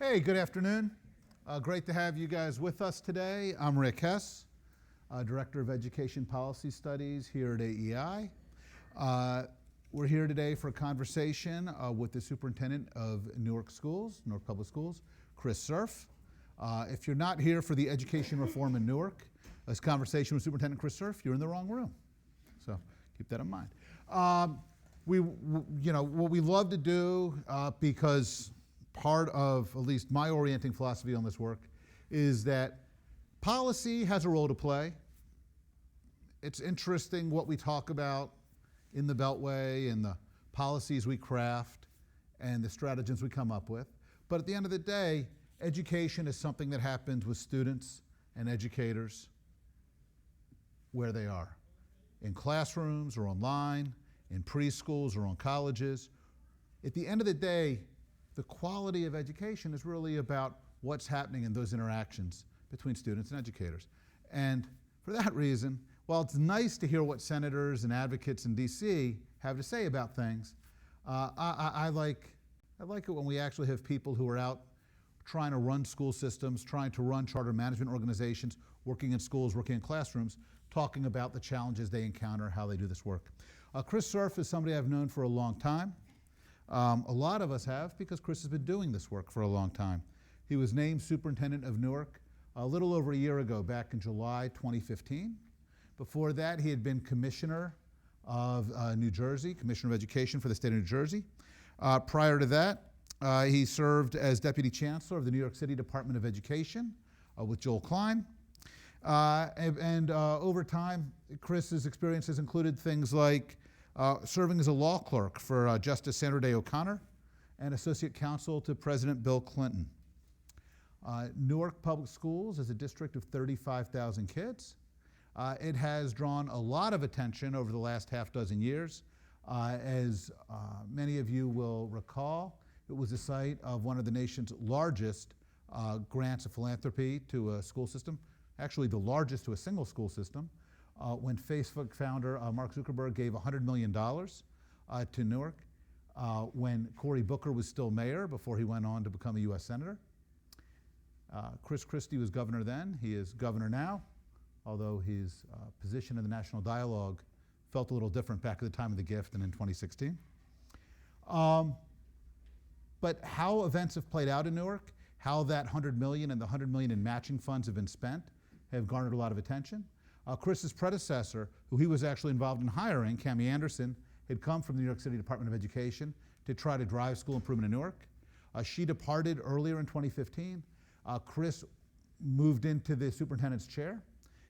Hey, good afternoon. Great to have you guys with us today. I'm Rick Hess, Director of Education Policy Studies here at AEI. We're here today for a conversation with the Superintendent of Newark Public Schools, Chris Cerf. If you're not here for the education reform in Newark, this conversation with Superintendent Chris Cerf, you're in the wrong room. So keep that in mind. What we love to do, because part of at least my orienting philosophy on this work is that policy has a role to play. It's interesting what we talk about in the Beltway and the policies we craft and the stratagems we come up with. But at the end of the day, education is something that happens with students and educators where they are, in classrooms or online, in preschools or on colleges. At the end of the day, the quality of education is really about what's happening in those interactions between students and educators. And for that reason, while it's nice to hear what senators and advocates in DC have to say about things, I like it when we actually have people who are out trying to run school systems, trying to run charter management organizations, working in schools, working in classrooms, talking about the challenges they encounter, how they do this work. Chris Cerf is somebody I've known for a long time. A lot of us have, because Chris has been doing this work for a long time. He was named Superintendent of Newark a little over a year ago, back in July 2015. Before that, he had been Commissioner of New Jersey, Commissioner of Education for the state of New Jersey. Prior to that, he served as Deputy Chancellor of the New York City Department of Education with Joel Klein. Over time, Chris's experience has included things like serving as a law clerk for Justice Sandra Day O'Connor and Associate Counsel to President Bill Clinton. Newark Public Schools is a district of 35,000 kids. It has drawn a lot of attention over the last half dozen years. As many of you will recall, it was the site of one of the nation's largest grants of philanthropy to a school system, actually the largest to a single school system, when Facebook founder Mark Zuckerberg gave $100 million to Newark, when Cory Booker was still mayor before he went on to become a U.S. Senator. Chris Christie was governor then. He is governor now, although his position in the national dialogue felt a little different back at the time of the gift and in 2016. But how events have played out in Newark, how that $100 million and the $100 million in matching funds have been spent, have garnered a lot of attention. Chris's predecessor, who he was actually involved in hiring, Cammie Anderson, had come from the New York City Department of Education to try to drive school improvement in Newark. She departed earlier in 2015. Chris moved into the superintendent's chair.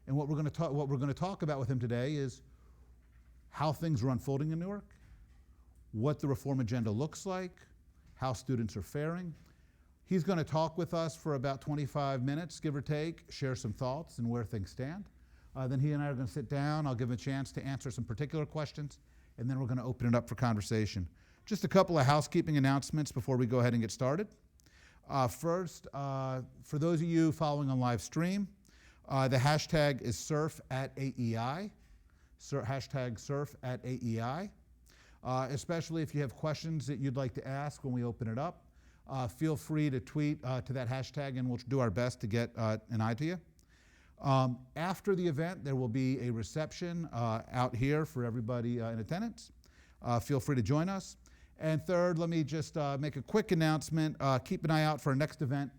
And what we're going to talk about with him today is how things are unfolding in Newark, what the reform agenda looks like, how students are faring. He's going to talk with us for about 25 minutes, give or take, share some thoughts and where things stand. Then he and I are going to sit down. I'll give him a chance to answer some particular questions, and then we're going to open it up for conversation. Just a couple of housekeeping announcements before we go ahead and get started. First, for those of you following on live stream, the hashtag is #SurfAtAEI, hashtag #SurfAtAEI. Especially if you have questions that you'd like to ask when we open it up, feel free to tweet to that hashtag, and we'll do our best to get an eye to you. After the event, there will be a reception out here for everybody in attendance. Feel free to join us. And third, let me just make a quick announcement. Keep an eye out for our next event,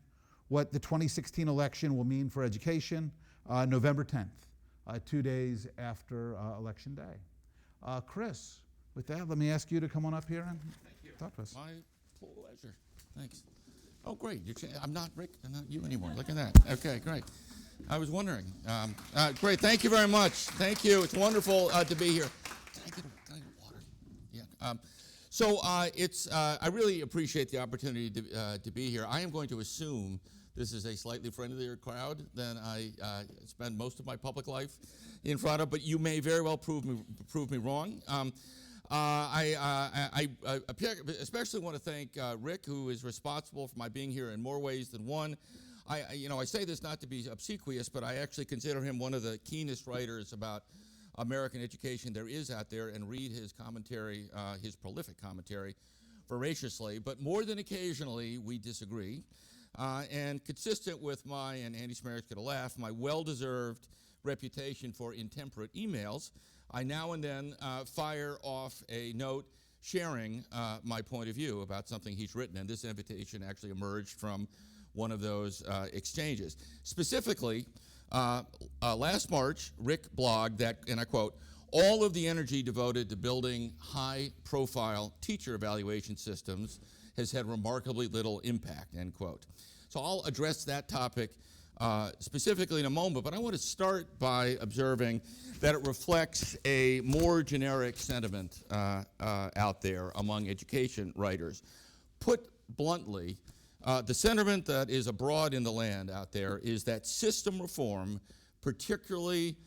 what the 2016 election will mean for education, November 10th, 2 days after Election Day. Chris, with that, let me ask you to come on up here and talk to us. My pleasure. Thanks. Oh, great. I'm not Rick. I'm not you anymore. Look at that. Okay, great. I was wondering. Great. Thank you very much. Thank you. It's wonderful to be here. Can I get water? Yeah. I really appreciate the opportunity to be here. I am going to assume this is a slightly friendlier crowd than I spend most of my public life in front of, but you may very well prove me wrong. I especially want to thank Rick, who is responsible for my being here in more ways than one. I say this not to be obsequious, but I actually consider him one of the keenest writers about American education there is out there, and read his commentary, his prolific commentary, voraciously. But more than occasionally, we disagree. And consistent with my, and Andy Smerrick's going to laugh, my well-deserved reputation for intemperate emails, I now and then fire off a note sharing my point of view about something he's written, and this invitation actually emerged from one of those exchanges. Specifically, last March, Rick blogged that, and I quote, "All of the energy devoted to building high-profile teacher evaluation systems has had remarkably little impact," end quote. So I'll address that topic specifically in a moment, but I want to start by observing that it reflects a more generic sentiment out there among education writers. Put bluntly, the sentiment that is abroad in the land out there is that system reform, particularly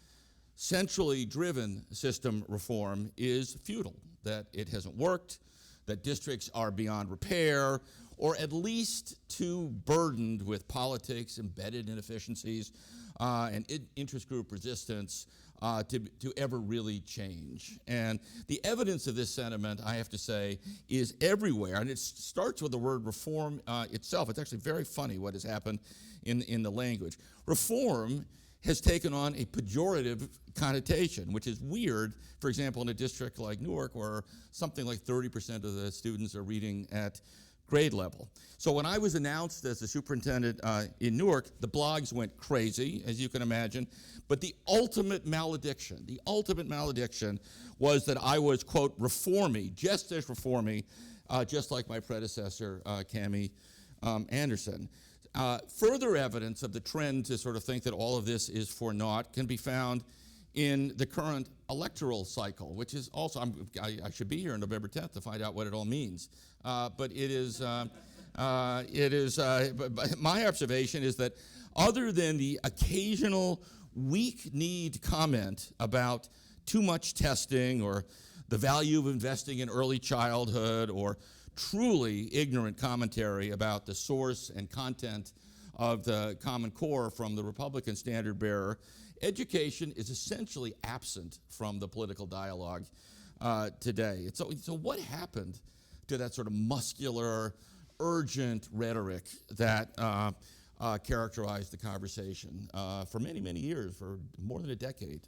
centrally driven system reform, is futile, that it hasn't worked, that districts are beyond repair, or at least too burdened with politics, embedded inefficiencies, and interest group resistance to ever really change. And the evidence of this sentiment, I have to say, is everywhere. And it starts with the word reform itself. It's actually very funny what has happened in the language. Reform has taken on a pejorative connotation, which is weird, for example, in a district like Newark, where something like 30% of the students are reading at grade level. So when I was announced as the superintendent in Newark, the blogs went crazy, as you can imagine, but the ultimate malediction was that I was, quote, reformy, just as reformy, just like my predecessor, Cammie Anderson. Further evidence of the trend to sort of think that all of this is for naught can be found in the current electoral cycle, which is also, I should be here on November 10th to find out what it all means. But my observation is that other than the occasional weak-kneed comment about too much testing or the value of investing in early childhood or truly ignorant commentary about the source and content of the Common Core from the Republican standard bearer, education is essentially absent from the political dialogue today. So what happened to that sort of muscular, urgent rhetoric that characterized the conversation for many, many years, for more than a decade?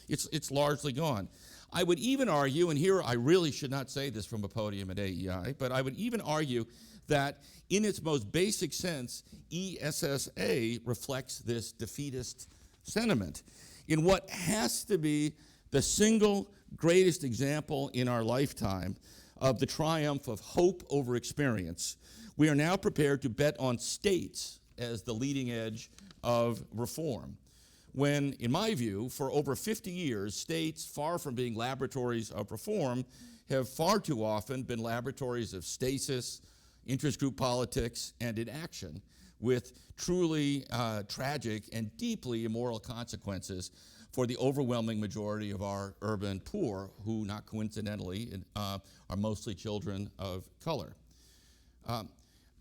It's largely gone. I would even argue, and here I really should not say this from a podium at AEI, but I would even argue that in its most basic sense, ESSA reflects this defeatist sentiment. In what has to be the single greatest example in our lifetime of the triumph of hope over experience, we are now prepared to bet on states as the leading edge of reform. When, in my view, for over 50 years, states, far from being laboratories of reform, have far too often been laboratories of stasis, interest group politics, and inaction, with truly tragic and deeply immoral consequences for the overwhelming majority of our urban poor, who, not coincidentally, are mostly children of color.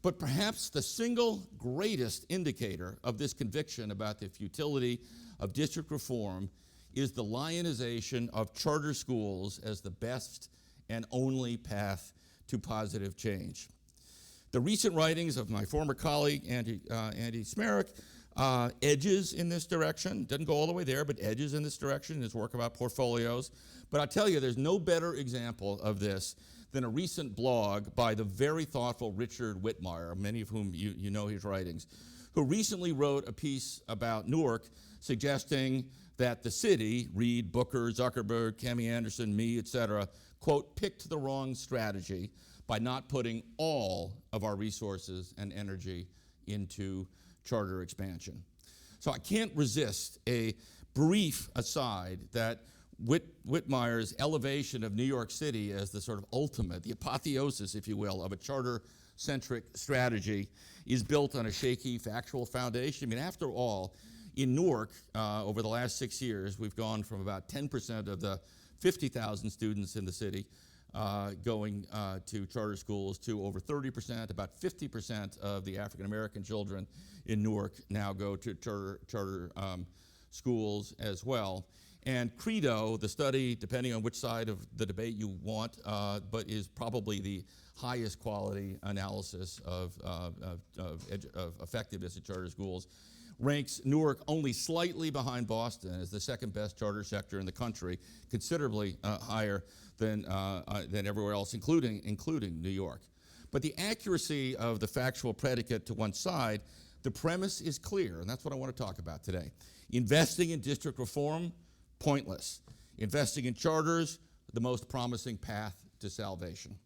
But perhaps the single greatest indicator of this conviction about the futility of district reform is the lionization of charter schools as the best and only path to positive change. The recent writings of my former colleague, Andy Smerrick, edges in this direction. Doesn't go all the way there, but edges in this direction in his work about portfolios. But I'll tell you, there's no better example of this than a recent blog by the very thoughtful Richard Whitmire, many of whom you know his writings, who recently wrote a piece about Newark suggesting that the city, Reed, Booker, Zuckerberg, Cammie Anderson, me, etc., quote, picked the wrong strategy by not putting all of our resources and energy into charter expansion. So I can't resist a brief aside that Whitmire's elevation of New York City as the sort of ultimate, the apotheosis, if you will, of a charter-centric strategy is built on a shaky factual foundation. I mean, after all, in Newark, over the last 6 years, we've gone from about 10% of the 50,000 students in the city going to charter schools to over 30%, about 50% of the African-American children in Newark now go to charter schools as well. And Credo, the study, depending on which side of the debate you want, but is probably the highest quality analysis of effectiveness at charter schools, ranks Newark only slightly behind Boston as the second best charter sector in the country, considerably higher than everywhere else, including New York. But the accuracy of the factual predicate to one side, the premise is clear, and that's what I want to talk about today. Investing in district reform, pointless. Investing in charters, the most promising path to salvation.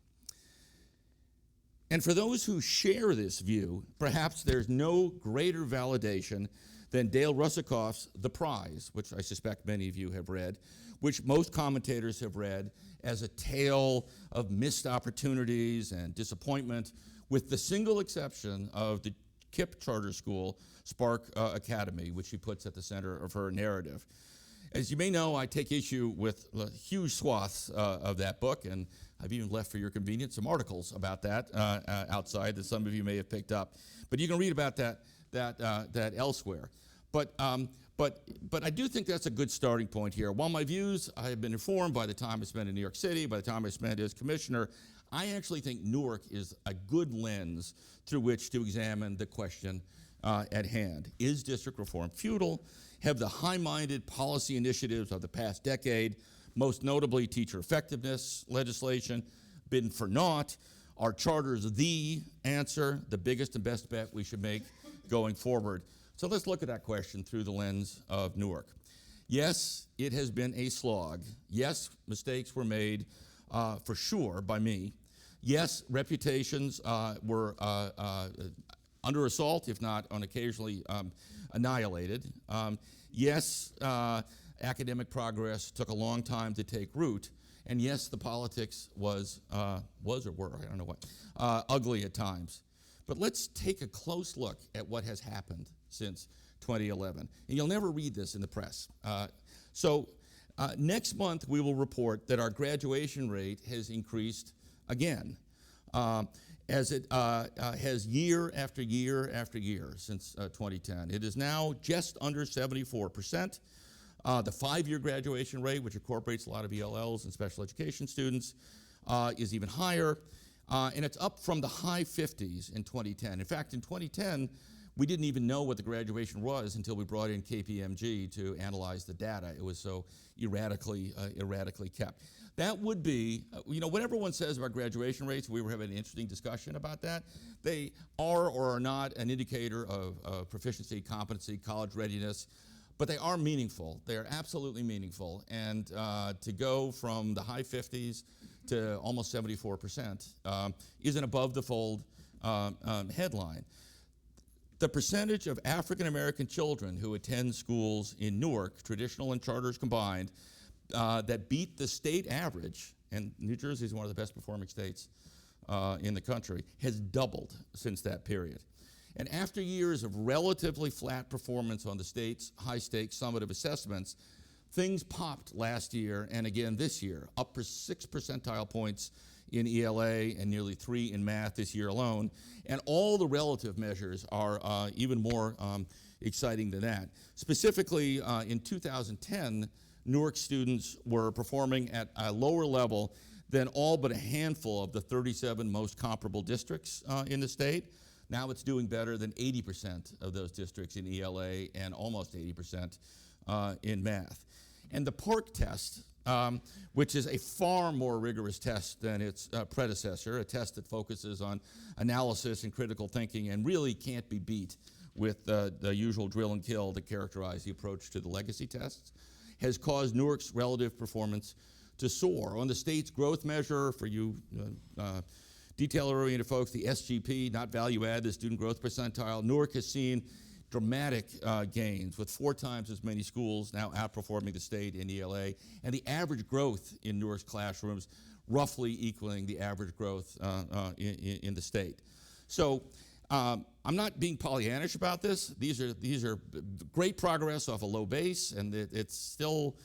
And for those who share this view, perhaps there's no greater validation than Dale Russakoff's The Prize, which I suspect many of you have read, which most commentators have read as a tale of missed opportunities and disappointment, with the single exception of the KIPP charter school, Spark Academy, which she puts at the center of her narrative. As you may know, I take issue with huge swaths of that book, and I've even left for your convenience some articles about that outside that some of you may have picked up. But you can read about that elsewhere. But I do think that's a good starting point here. While my views, I have been informed by the time I spent in New York City, by the time I spent as commissioner, I actually think Newark is a good lens through which to examine the question at hand. Is district reform futile? Have the high-minded policy initiatives of the past decade, most notably teacher effectiveness legislation, been for naught? Are charters the answer, the biggest and best bet we should make going forward? So let's look at that question through the lens of Newark. Yes, it has been a slog. Yes, mistakes were made, for sure, by me. Yes, reputations were under assault, if not occasionally annihilated. Yes, academic progress took a long time to take root. And yes, the politics was or were, I don't know what, ugly at times. But let's take a close look at what has happened since 2011. And you'll never read this in the press. Next month, we will report that our graduation rate has increased again, as it has year after year after year since 2010. It is now just under 74%. The 5-year graduation rate, which incorporates a lot of ELLs and special education students, is even higher. And it's up from the high 50s in 2010. In fact, in 2010, we didn't even know what the graduation was until we brought in KPMG to analyze the data. It was so erratically kept. That would be, what everyone says about graduation rates, we were having an interesting discussion about that. They are or are not an indicator of proficiency, competency, college readiness, but they are meaningful. They are absolutely meaningful. And to go from the high 50s to almost 74% is an above-the-fold headline. The percentage of African American children who attend schools in Newark, traditional and charters combined, that beat the state average, and New Jersey is one of the best performing states in the country, has doubled since that period. And after years of relatively flat performance on the state's high-stakes summative assessments, things popped last year and again this year, up for 6 percentile points in ELA and nearly 3 in math this year alone. And all the relative measures are even more exciting than that. Specifically, in 2010, Newark students were performing at a lower level than all but a handful of the 37 most comparable districts in the state. Now it's doing better than 80% of those districts in ELA and almost 80% in math. And the PARCC test, which is a far more rigorous test than its predecessor, a test that focuses on analysis and critical thinking and really can't be beat with the usual drill and kill that characterize the approach to the legacy tests, has caused Newark's relative performance to soar. On the state's growth measure, for you detail-oriented folks, the SGP, not value-add, the student growth percentile, Newark has seen dramatic gains, with 4 times as many schools now outperforming the state in ELA, and the average growth in Newark's classrooms roughly equaling the average growth in the state. So I'm not being Pollyannish about this. These are great progress off a low base, and it's still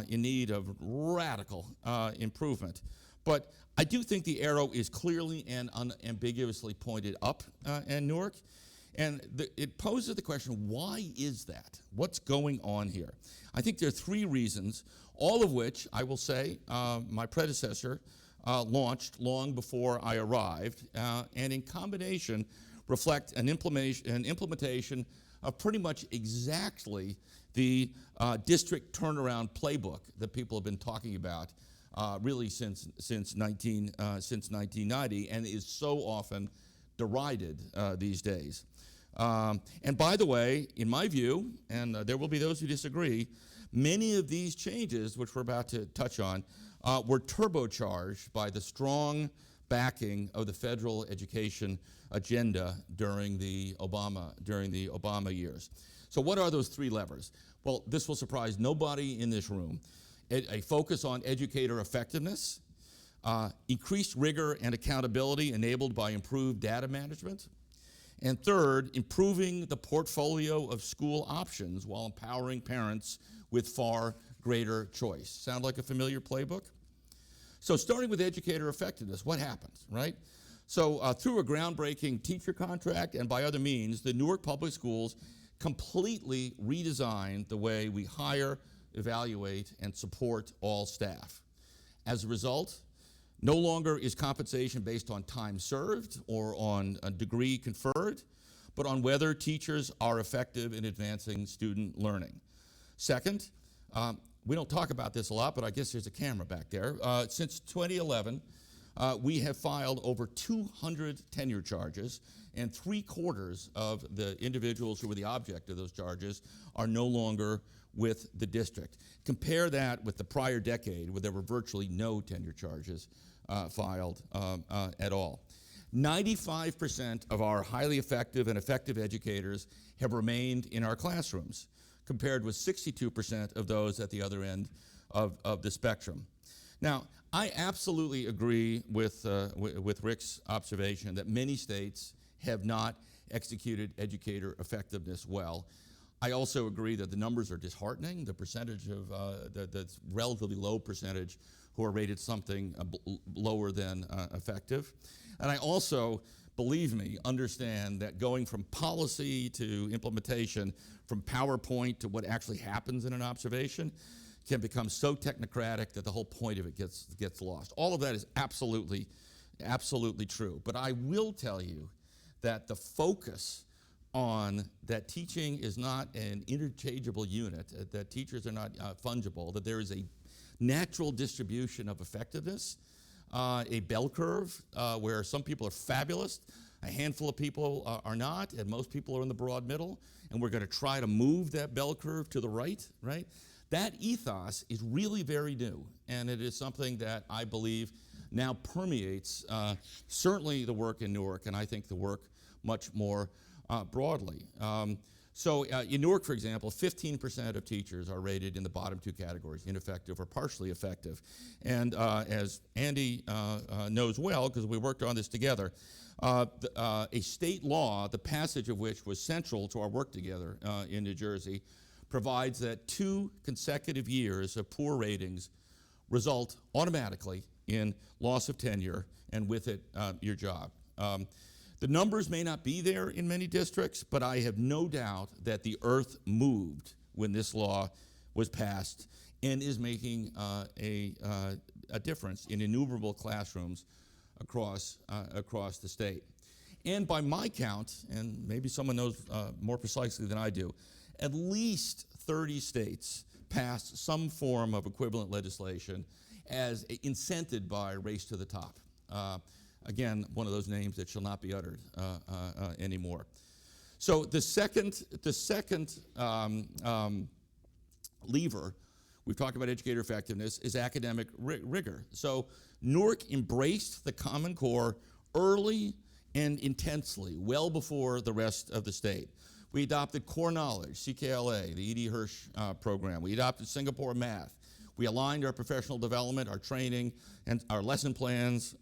in need of radical improvement. But I do think the arrow is clearly and unambiguously pointed up in Newark. And it poses the question, why is that? What's going on here? I think there are three reasons, all of which, I will say, my predecessor launched long before I arrived, and in combination reflect an implementation of pretty much exactly the district turnaround playbook that people have been talking about really since 1990, and is so often derided these days. And by the way, in my view, and there will be those who disagree, many of these changes, which we're about to touch on, were turbocharged by the strong backing of the federal education agenda during the Obama years. So what are those three levers? Well, this will surprise nobody in this room. A focus on educator effectiveness, increased rigor and accountability enabled by improved data management, and third, improving the portfolio of school options while empowering parents with far greater choice. Sound like a familiar playbook? So starting with educator effectiveness, what happens, right? So through a groundbreaking teacher contract and by other means, the Newark Public Schools completely redesigned the way we hire, evaluate, and support all staff. As a result, no longer is compensation based on time served or on a degree conferred, but on whether teachers are effective in advancing student learning. Second, we don't talk about this a lot, but I guess there's a camera back there. Since 2011, we have filed over 200 tenure charges, and 3/4 of the individuals who were the object of those charges are no longer with the district. Compare that with the prior decade, where there were virtually no tenure charges filed at all. 95% of our highly effective and effective educators have remained in our classrooms, compared with 62% of those at the other end of the spectrum. Now, I absolutely agree with Rick's observation that many states have not executed educator effectiveness well. I also agree that the numbers are disheartening. The percentage of the relatively low percentage who are rated something lower than effective. And I also, believe me, understand that going from policy to implementation, from PowerPoint to what actually happens in an observation, can become so technocratic that the whole point of it gets lost. All of that is absolutely true. But I will tell you that the focus on that teaching is not an interchangeable unit, that teachers are not fungible, that there is a natural distribution of effectiveness, a bell curve where some people are fabulous, a handful of people are not, and most people are in the broad middle, and we're going to try to move that bell curve to the right? That ethos is really very new, and it is something that I believe now permeates certainly the work in Newark, and I think the work much more broadly. So in Newark, for example, 15% of teachers are rated in the bottom two categories, ineffective or partially effective. And as Andy knows well, because we worked on this together, a state law, the passage of which was central to our work together in New Jersey, provides that 2 consecutive years of poor ratings result automatically in loss of tenure, and with it, your job. The numbers may not be there in many districts, but I have no doubt that the earth moved when this law was passed and is making a difference in innumerable classrooms across the state. And by my count, and maybe someone knows more precisely than I do, at least 30 states passed some form of equivalent legislation as incented by Race to the Top. Again, one of those names that shall not be uttered anymore. So the second lever, we've talked about educator effectiveness, is academic rigor. So Newark embraced the Common Core early and intensely, well before the rest of the state. We adopted core knowledge, CKLA, the E.D. Hirsch program. We adopted Singapore math. We aligned our professional development, our training, and our lesson plans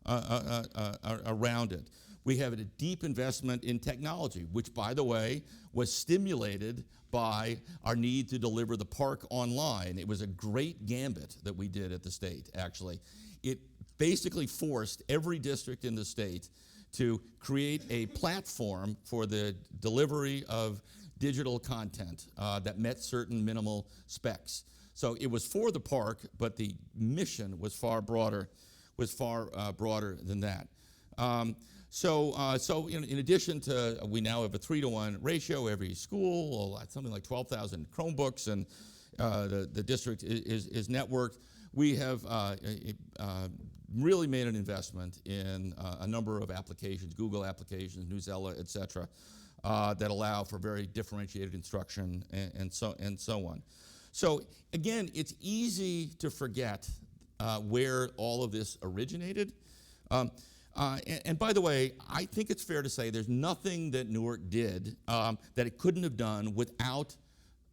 around it. We have a deep investment in technology, which, by the way, was stimulated by our need to deliver the park online. It was a great gambit that we did at the state, actually. It basically forced every district in the state to create a platform for the delivery of digital content that met certain minimal specs. So it was for the park, but the mission was far broader than that. So in addition to, we now have a 3-to-1 ratio. Every school, something like 12,000 Chromebooks, and the district is networked. We have really made an investment in a number of applications, Google applications, Newsela, et cetera, that allow for very differentiated instruction and so on. So again, it's easy to forget where all of this originated. And by the way, I think it's fair to say there's nothing that Newark did that it couldn't have done without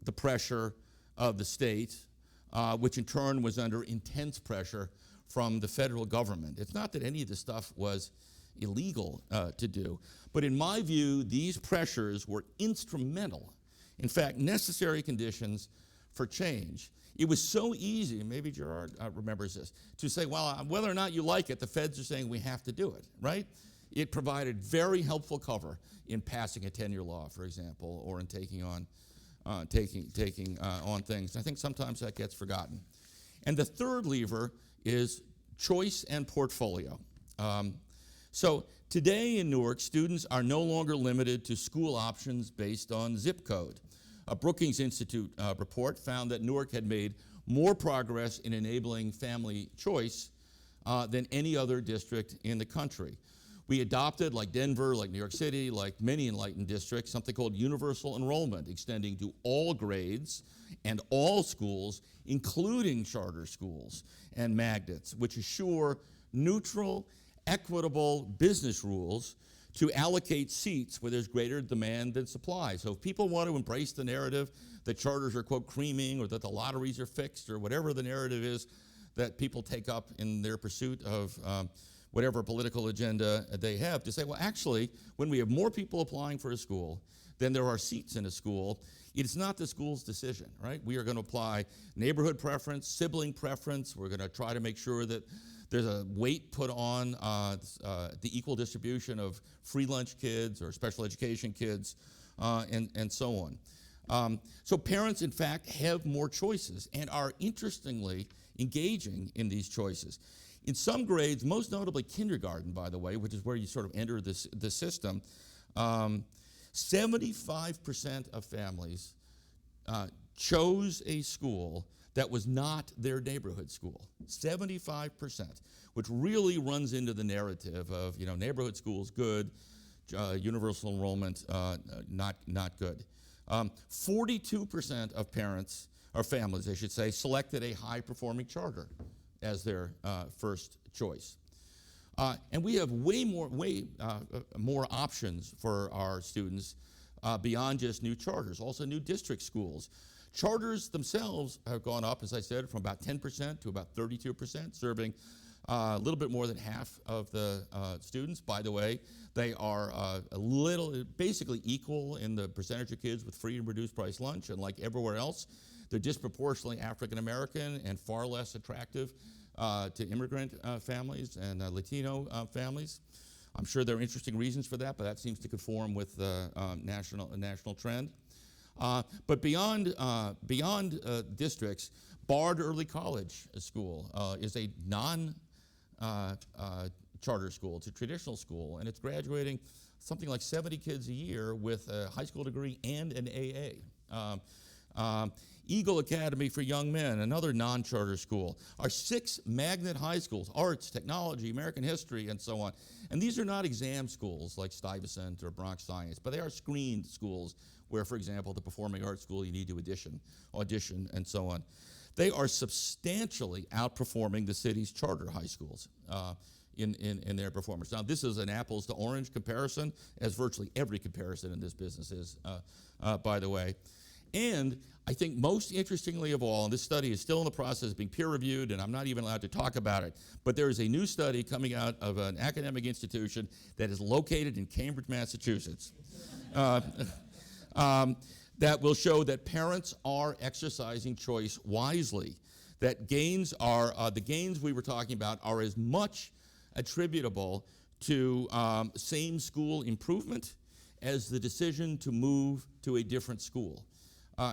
the pressure of the state, which in turn was under intense pressure from the federal government. It's not that any of this stuff was illegal to do, but in my view, these pressures were instrumental, in fact, necessary conditions for change. It was so easy, maybe Gerard remembers this, to say, well, whether or not you like it, the feds are saying we have to do it, right? It provided very helpful cover in passing a 10-year law, for example, or in taking on things. I think sometimes that gets forgotten. And the third lever is choice and portfolio. So today in Newark, students are no longer limited to school options based on zip code. A Brookings Institute report found that Newark had made more progress in enabling family choice than any other district in the country. We adopted, like Denver, like New York City, like many enlightened districts, something called universal enrollment, extending to all grades and all schools, including charter schools and magnets, which assure neutral, equitable business rules to allocate seats where there's greater demand than supply. So if people want to embrace the narrative that charters are, quote, creaming, or that the lotteries are fixed, or whatever the narrative is that people take up in their pursuit of whatever political agenda they have, to say, well, actually, when we have more people applying for a school than there are seats in a school, it's not the school's decision, right? We are going to apply neighborhood preference, sibling preference. We're going to try to make sure that there's a weight put on the equal distribution of free lunch kids or special education kids, and so on. So parents, in fact, have more choices and are interestingly engaging in these choices. In some grades, most notably kindergarten, by the way, which is where you sort of enter the system, 75% of families chose a school that was not their neighborhood school. 75%, which really runs into the narrative of, neighborhood schools good, universal enrollment not good. 42% of parents, or families, I should say, selected a high-performing charter as their first choice. And we have way more options for our students beyond just new charters, also new district schools. Charters themselves have gone up, as I said, from about 10% to about 32%, serving a little bit more than half of the students. By the way, they are basically equal in the percentage of kids with free and reduced price lunch, and like everywhere else, they're disproportionately African American and far less attractive to immigrant families and Latino families. I'm sure there are interesting reasons for that, but that seems to conform with the national trend. But beyond districts, Bard Early College School is a non-charter school. It's a traditional school, and it's graduating something like 70 kids a year with a high school degree and an AA. Eagle Academy for Young Men, another non-charter school. Our 6 magnet high schools, arts, technology, American history, and so on. And these are not exam schools like Stuyvesant or Bronx Science, but they are screened schools where, for example, the Performing Arts School, you need to audition, and so on. They are substantially outperforming the city's charter high schools in their performance. Now, this is an apples to orange comparison, as virtually every comparison in this business is, by the way. And I think most interestingly of all, and this study is still in the process of being peer-reviewed, and I'm not even allowed to talk about it, but there is a new study coming out of an academic institution that is located in Cambridge, Massachusetts, that will show that parents are exercising choice wisely, that the gains we were talking about are as much attributable to same school improvement as the decision to move to a different school.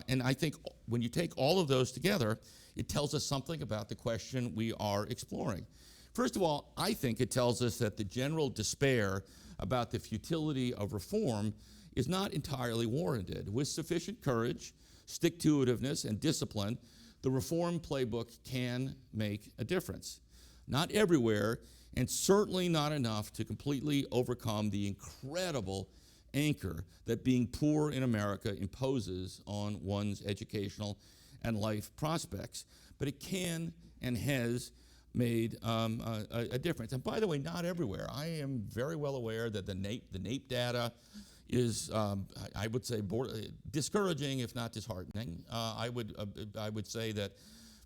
And I think when you take all of those together, it tells us something about the question we are exploring. First of all, I think it tells us that the general despair about the futility of reform is not entirely warranted. With sufficient courage, stick-to-itiveness, and discipline, the reform playbook can make a difference. Not everywhere, and certainly not enough to completely overcome the incredible anchor that being poor in America imposes on one's educational and life prospects. But it can and has made a difference. And by the way, not everywhere. I am very well aware that the NAEP data is, I would say, discouraging, if not disheartening. I would say that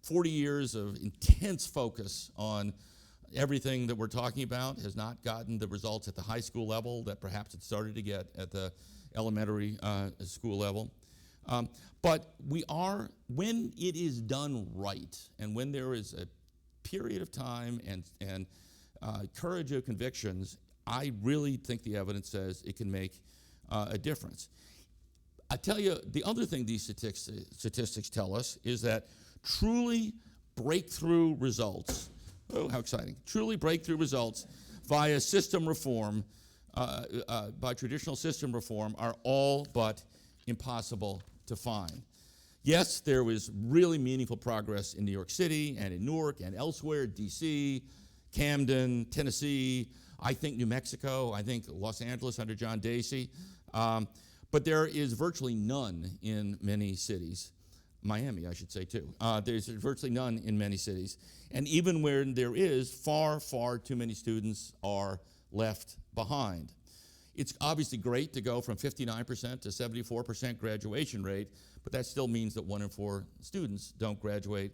40 years of intense focus on everything that we're talking about has not gotten the results at the high school level that perhaps it started to get at the elementary school level. But we are, when it is done right, and when there is a period of time and courage of convictions, I really think the evidence says it can make a difference. I tell you, the other thing these statistics tell us is that truly breakthrough results, oh, how exciting, truly breakthrough results via system reform, by traditional system reform, are all but impossible to find. Yes, there was really meaningful progress in New York City and in Newark and elsewhere, D.C., Camden, Tennessee, I think New Mexico, I think Los Angeles under John Dacey. But there is virtually none in many cities. Miami, I should say, too. There's virtually none in many cities. And even where there is, far, far too many students are left behind. It's obviously great to go from 59% to 74% graduation rate, but that still means that 1 in 4 students don't graduate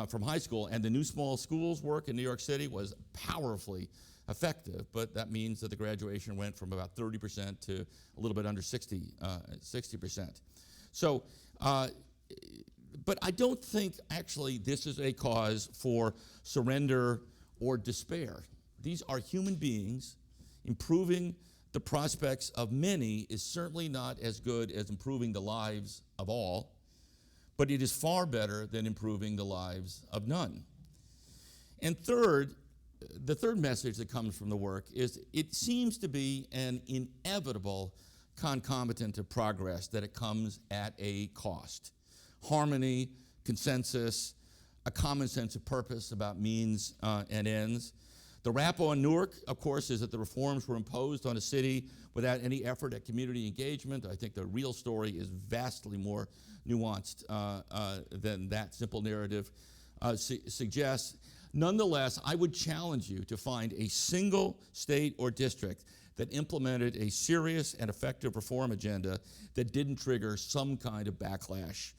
from high school. And the new small schools work in New York City was powerfully effective, but that means that the graduation went from about 30% to a little bit under 60%. So, but I don't think actually this is a cause for surrender or despair. These are human beings. Improving the prospects of many is certainly not as good as improving the lives of all, but it is far better than improving the lives of none. And third, the third message that comes from the work is it seems to be an inevitable concomitant of progress, that it comes at a cost. Harmony, consensus, a common sense of purpose about means and ends. The rap on Newark, of course, is that the reforms were imposed on a city without any effort at community engagement. I think the real story is vastly more nuanced than that simple narrative suggests. Nonetheless, I would challenge you to find a single state or district that implemented a serious and effective reform agenda that didn't trigger some kind of backlash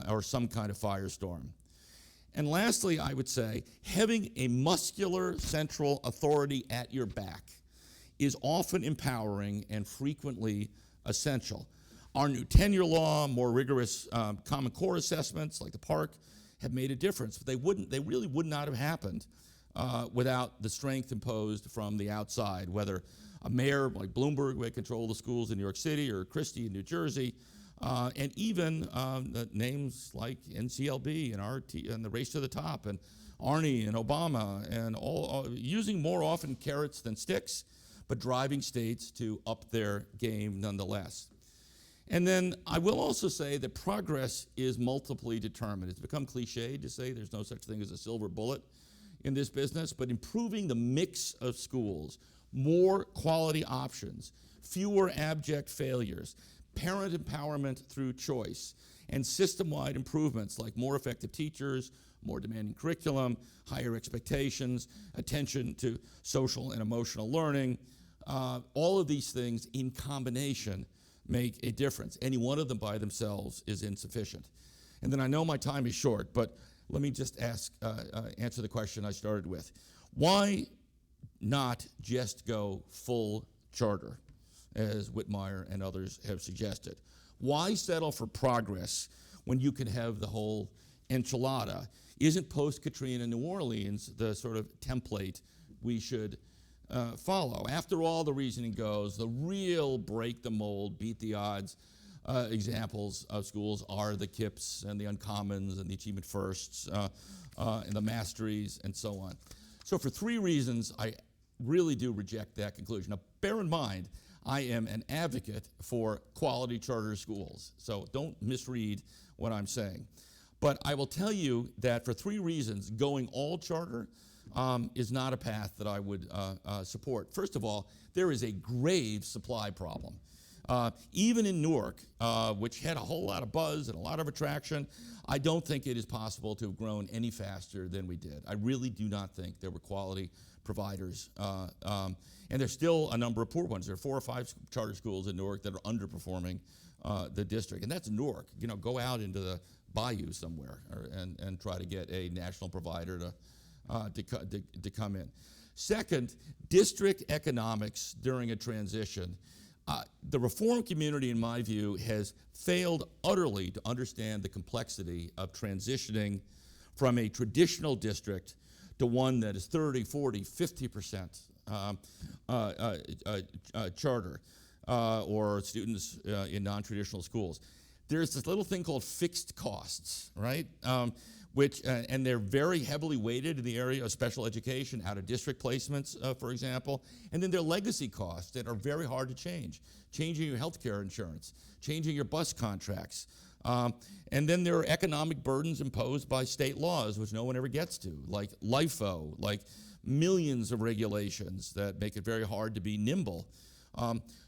or some kind of firestorm. And lastly, I would say, having a muscular central authority at your back is often empowering and frequently essential. Our new tenure law, more rigorous Common Core assessments like the Park have made a difference. But they really would not have happened without the strength imposed from the outside, whether a mayor like Bloomberg would control the schools in New York City or Christie in New Jersey, and even names like NCLB and RT and the Race to the Top and Arnie and Obama and all using more often carrots than sticks, but driving states to up their game nonetheless. And then I will also say that progress is multiply determined. It's become cliche to say there's no such thing as a silver bullet in this business, but improving the mix of schools, more quality options, fewer abject failures, parent empowerment through choice, and system-wide improvements like more effective teachers, more demanding curriculum, higher expectations, attention to social and emotional learning. All of these things in combination make a difference. Any one of them by themselves is insufficient. And then I know my time is short, but let me just answer the question I started with. Why not just go full charter, as Whitmire and others have suggested? Why settle for progress when you can have the whole enchilada? Isn't post-Katrina New Orleans the sort of template we should follow. After all, the reasoning goes, the real break the mold, beat the odds examples of schools are the KIPS and the Uncommons and the Achievement Firsts and the Masteries and so on. So for 3 reasons, I really do reject that conclusion. Now, bear in mind, I am an advocate for quality charter schools, so don't misread what I'm saying. But I will tell you that for 3 reasons, going all charter is not a path that I would support. First of all, there is a grave supply problem. Even in Newark, which had a whole lot of buzz and a lot of attraction, I don't think it is possible to have grown any faster than we did. I really do not think there were quality providers. And there's still a number of poor ones. There are 4 or 5 charter schools in Newark that are underperforming the district. And that's Newark. You know, go out into the bayou somewhere and try to get a national provider to come in. Second, district economics during a transition. The reform community, in my view, has failed utterly to understand the complexity of transitioning from a traditional district to one that is 30, 40, 50% charter or students in non-traditional schools. There's this little thing called fixed costs, right? And they're very heavily weighted in the area of special education, out-of-district placements, for example. And then there are legacy costs that are very hard to change. Changing your health care insurance, changing your bus contracts. And then there are economic burdens imposed by state laws, which no one ever gets to, like LIFO, like millions of regulations that make it very hard to be nimble.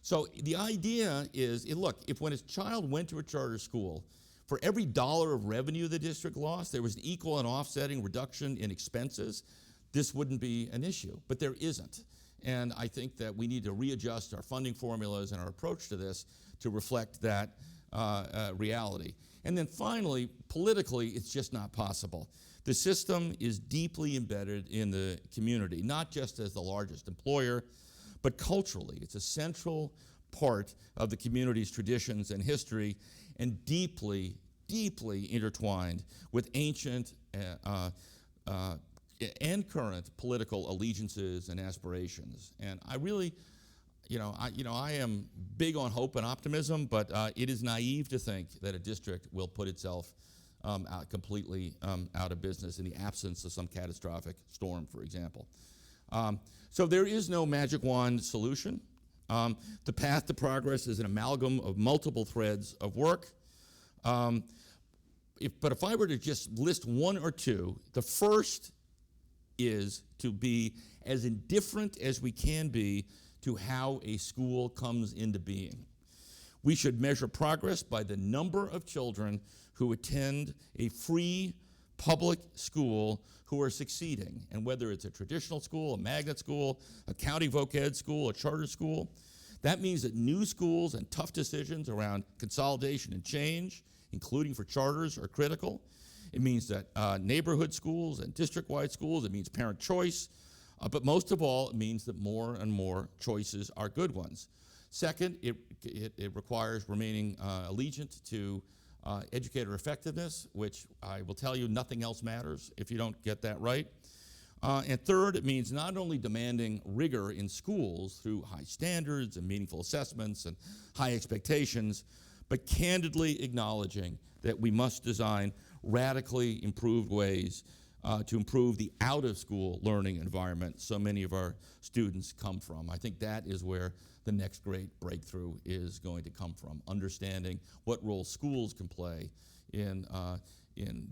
So the idea is, look, if when a child went to a charter school, for every $1 of revenue the district lost, there was an equal and offsetting reduction in expenses, this wouldn't be an issue. But there isn't. And I think that we need to readjust our funding formulas and our approach to this to reflect that reality. And then finally, politically, it's just not possible. The system is deeply embedded in the community, not just as the largest employer, but culturally. It's a central part of the community's traditions and history, and deeply, deeply intertwined with ancient and current political allegiances and aspirations. And I really, I am big on hope and optimism, but it is naive to think that a district will put itself completely out of business in the absence of some catastrophic storm, for example. So there is no magic wand solution. The path to progress is an amalgam of multiple threads of work. But if I were to just list 1 or 2, the first is to be as indifferent as we can be to how a school comes into being. We should measure progress by the number of children who attend a free public school who are succeeding. And whether it's a traditional school, a magnet school, a county voc ed school, a charter school, that means that new schools and tough decisions around consolidation and change, including for charters, are critical. It means that neighborhood schools and district-wide schools, it means parent choice, but most of all, it means that more and more choices are good ones. Second, it requires remaining allegiant to educator effectiveness, which I will tell you nothing else matters if you don't get that right. And third, it means not only demanding rigor in schools through high standards and meaningful assessments and high expectations, but candidly acknowledging that we must design radically improved ways to improve the out-of-school learning environment so many of our students come from. I think that is where the next great breakthrough is going to come from, understanding what role schools can play in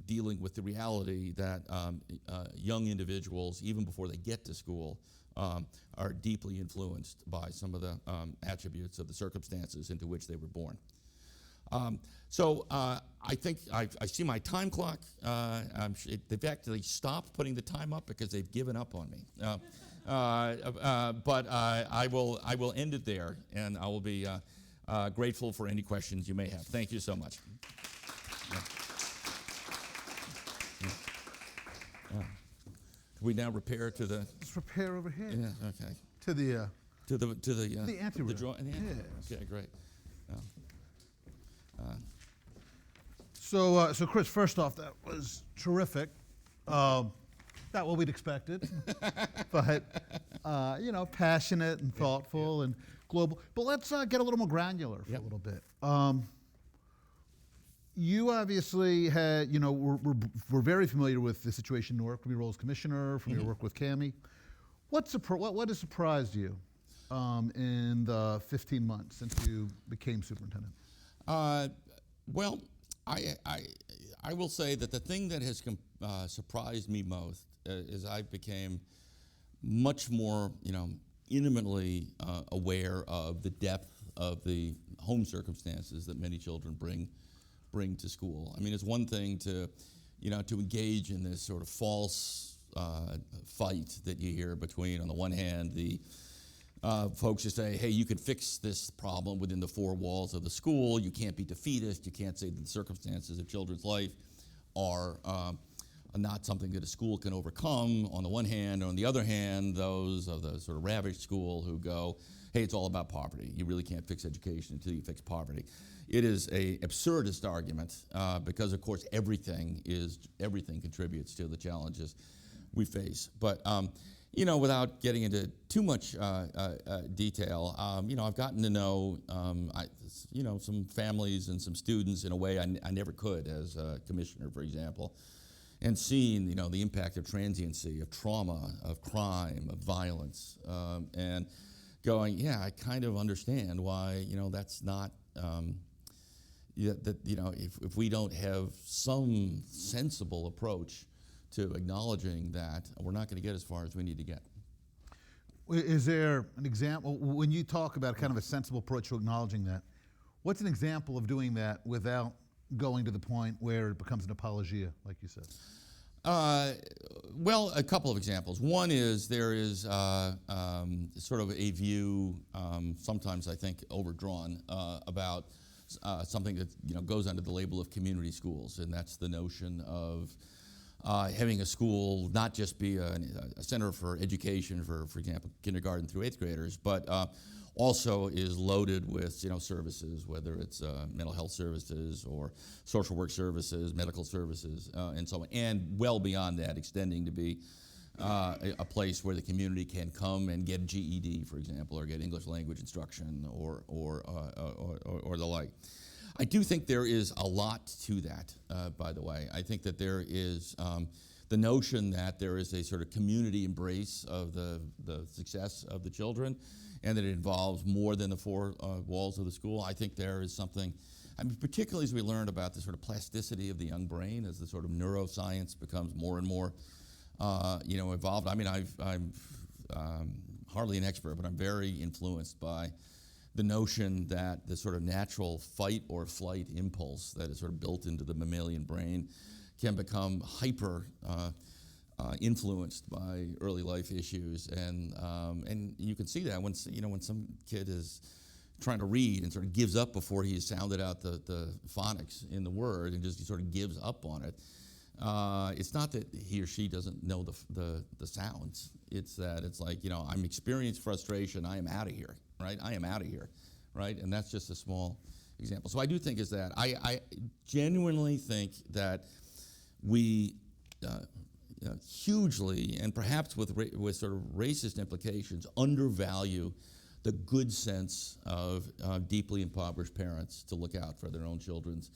dealing with the reality that young individuals, even before they get to school, are deeply influenced by some of the attributes of the circumstances into which they were born. So I think I see my time clock. They've actually stopped putting the time up because they've given up on me. But I will end it there, and I will be grateful for any questions you may have. Thank you so much. Can we now repair to the? Let's repair over here. Yeah. Okay. To the anteroom. Yes. Okay. Great. So Chris, first off, that was terrific. Not what we'd expected, but passionate and thoughtful and global. But let's get a little more granular for a little bit. You obviously had, we're very familiar with the situation in Newark from your role as commissioner, from your work with Cami. What has surprised you in the 15 months since you became superintendent? Well, I will say that the thing that has surprised me most is I became much more, intimately aware of the depth of the home circumstances that many children bring to school. I mean, it's one thing to engage in this sort of false fight that you hear between, on the one hand, the folks who say, hey, you can fix this problem within the four walls of the school. You can't be defeatist. You can't say that the circumstances of children's life are not something that a school can overcome, on the one hand. On the other hand, those of the sort of ravaged school who go, hey, it's all about poverty. You really can't fix education until you fix poverty. It is a absurdist argument because, of course, everything contributes to the challenges we face. But without getting into too much detail, I've gotten to know some families and some students in a way I never could as a commissioner, for example, and seen the impact of transiency, of trauma, of crime, of violence, and going, yeah, I kind of understand why that's not. If we don't have some sensible approach to acknowledging that, we're not going to get as far as we need to get. Is there an example, when you talk about kind of a sensible approach to acknowledging that, what's an example of doing that without going to the point where it becomes an apologia, like you said? Well, a couple of examples. One is there is sort of a view, sometimes I think overdrawn, about something that goes under the label of community schools, and that's the notion of having a school not just be a center for education for example, kindergarten through 8th graders, but also is loaded with services, whether it's mental health services or social work services, medical services, and so on, and well beyond that, extending to be a place where the community can come and get a GED, for example, or get English language instruction, or the like. I do think there is a lot to that, by the way. I think that there is the notion that there is a sort of community embrace of the success of the children, and that it involves more than the four walls of the school. I think there is something, particularly as we learn about the sort of plasticity of the young brain, as the sort of neuroscience becomes more and more involved. I'm hardly an expert, but I'm very influenced by the notion that the sort of natural fight or flight impulse that is sort of built into the mammalian brain can become hyper influenced by early life issues, and you can see that when some kid is trying to read and sort of gives up before he has sounded out the phonics in the word and just sort of gives up on it. It's not that he or she doesn't know the sounds. It's that it's like, I'm experiencing frustration. I am out of here, right? I am out of here, right? And that's just a small example. So I do think is that I genuinely think that we hugely, and perhaps with sort of racist implications, undervalue the good sense of deeply impoverished parents to look out for their own children's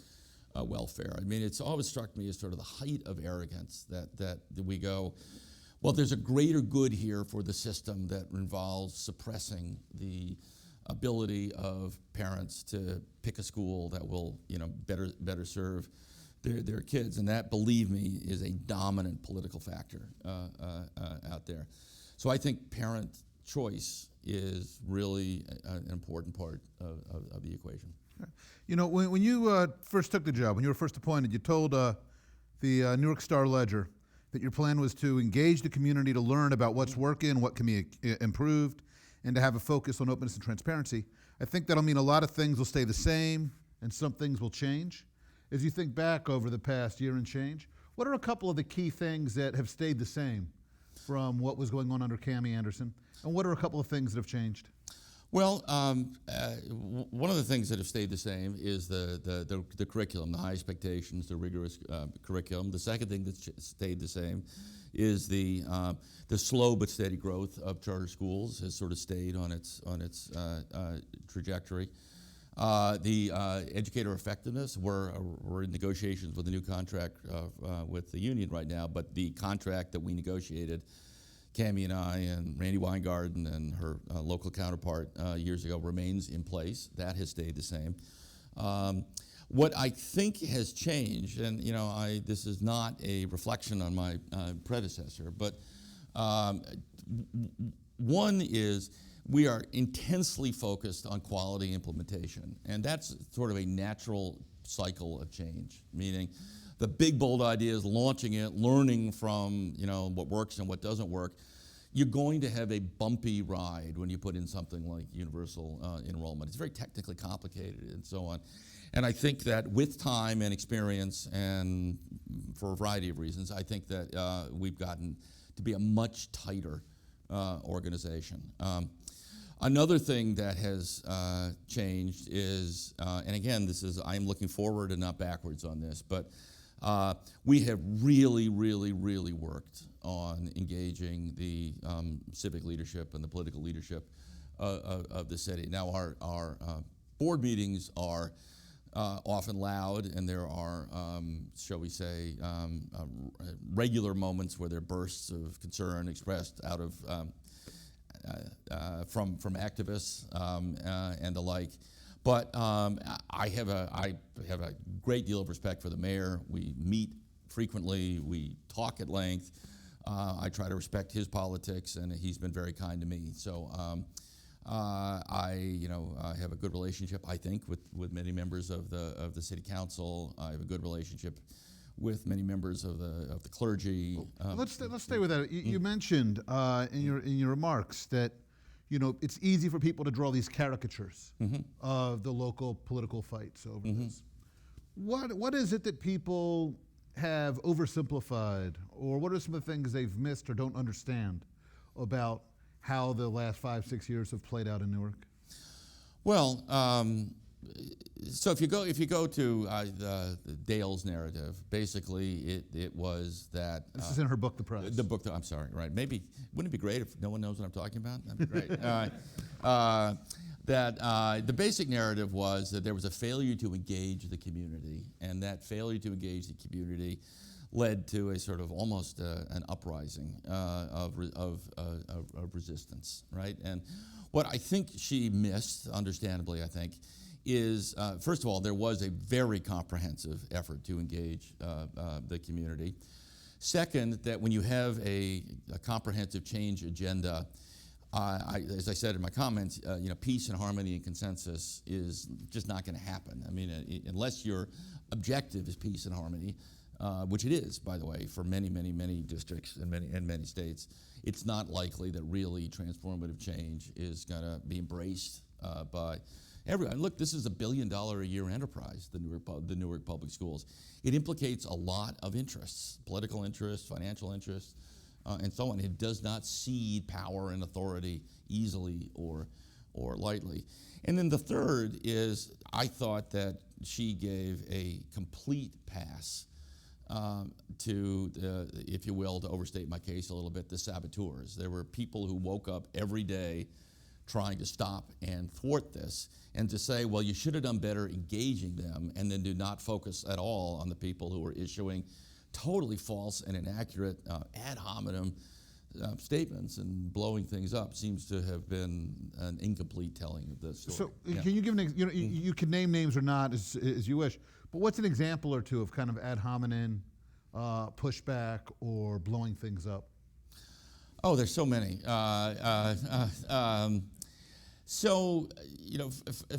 welfare. It's always struck me as sort of the height of arrogance that we go, well, there's a greater good here for the system that involves suppressing the ability of parents to pick a school that will, better serve their kids. And that, believe me, is a dominant political factor out there. So I think parent choice is really an important part of the equation. When you first took the job, when you were first appointed, you told the Newark Star-Ledger that your plan was to engage the community to learn about what's working, what can be improved, and to have a focus on openness and transparency. I think that'll mean a lot of things will stay the same and some things will change. As you think back over the past year and change, what are a couple of the key things that have stayed the same from what was going on under Cami Anderson, and what are a couple of things that have changed? Well, one of the things that have stayed the same is the curriculum, the high expectations, the rigorous curriculum. The second thing that's stayed the same is the slow but steady growth of charter schools has sort of stayed on its trajectory. The educator effectiveness, we're in negotiations with a new contract with the union right now, but the contract that we negotiated, Cammie and I and Randy Weingarten and her local counterpart years ago, remains in place. That has stayed the same. What I think has changed, and this is not a reflection on my predecessor, but one is we are intensely focused on quality implementation, and that's sort of a natural cycle of change, meaning the big, bold ideas, launching it, learning from what works and what doesn't work. You're going to have a bumpy ride when you put in something like universal enrollment. It's very technically complicated and so on. And I think that with time and experience, and for a variety of reasons, I think that we've gotten to be a much tighter organization. Another thing that has changed is, and again, I'm looking forward and not backwards on this, but we have really, really, really worked on engaging the civic leadership and the political leadership of the city. Now, our board meetings are often loud, and there are, shall we say, regular moments where there are bursts of concern expressed out of from activists and the like. But I have a great deal of respect for the mayor. We meet frequently. We talk at length. I try to respect his politics, and he's been very kind to me. So I have a good relationship, I think, with many members of the city council. I have a good relationship with many members of the clergy. Let's stay with that. You mentioned in your remarks that it's easy for people to draw these caricatures of the local political fights over this. What is it that people have oversimplified, or what are some of the things they've missed or don't understand about how the last 5-6 years have played out in Newark? Well, so if you go to the Dale's narrative, basically it was that this is in her book, The Press. The book. I'm sorry. Right? Maybe wouldn't it be great if no one knows what I'm talking about? That'd be great. That the basic narrative was that there was a failure to engage the community, and that failure to engage the community led to a sort of almost an uprising of resistance, right? And what I think she missed, understandably, I think, is first of all, there was a very comprehensive effort to engage the community. Second, that when you have a comprehensive change agenda, as I said in my comments, peace and harmony and consensus is just not going to happen. I mean, unless your objective is peace and harmony, which it is, by the way, for many, many, many districts and many states, it's not likely that really transformative change is going to be embraced by everyone. Look, this is $1 billion a year enterprise, the Newark Public Schools. It implicates a lot of interests, political interests, financial interests, and so on. It does not cede power and authority easily or lightly. And then the third is, I thought that she gave a complete pass to, if you will, to overstate my case a little bit, the saboteurs. There were people who woke up every day trying to stop and thwart this, and to say, well, you should have done better engaging them, and then do not focus at all on the people who were issuing totally false and inaccurate ad hominem statements and blowing things up, seems to have been an incomplete telling of the story. So can you give an you can name names or not as you wish, but what's an example or two of kind of ad hominem pushback or blowing things up? Oh, there's so many.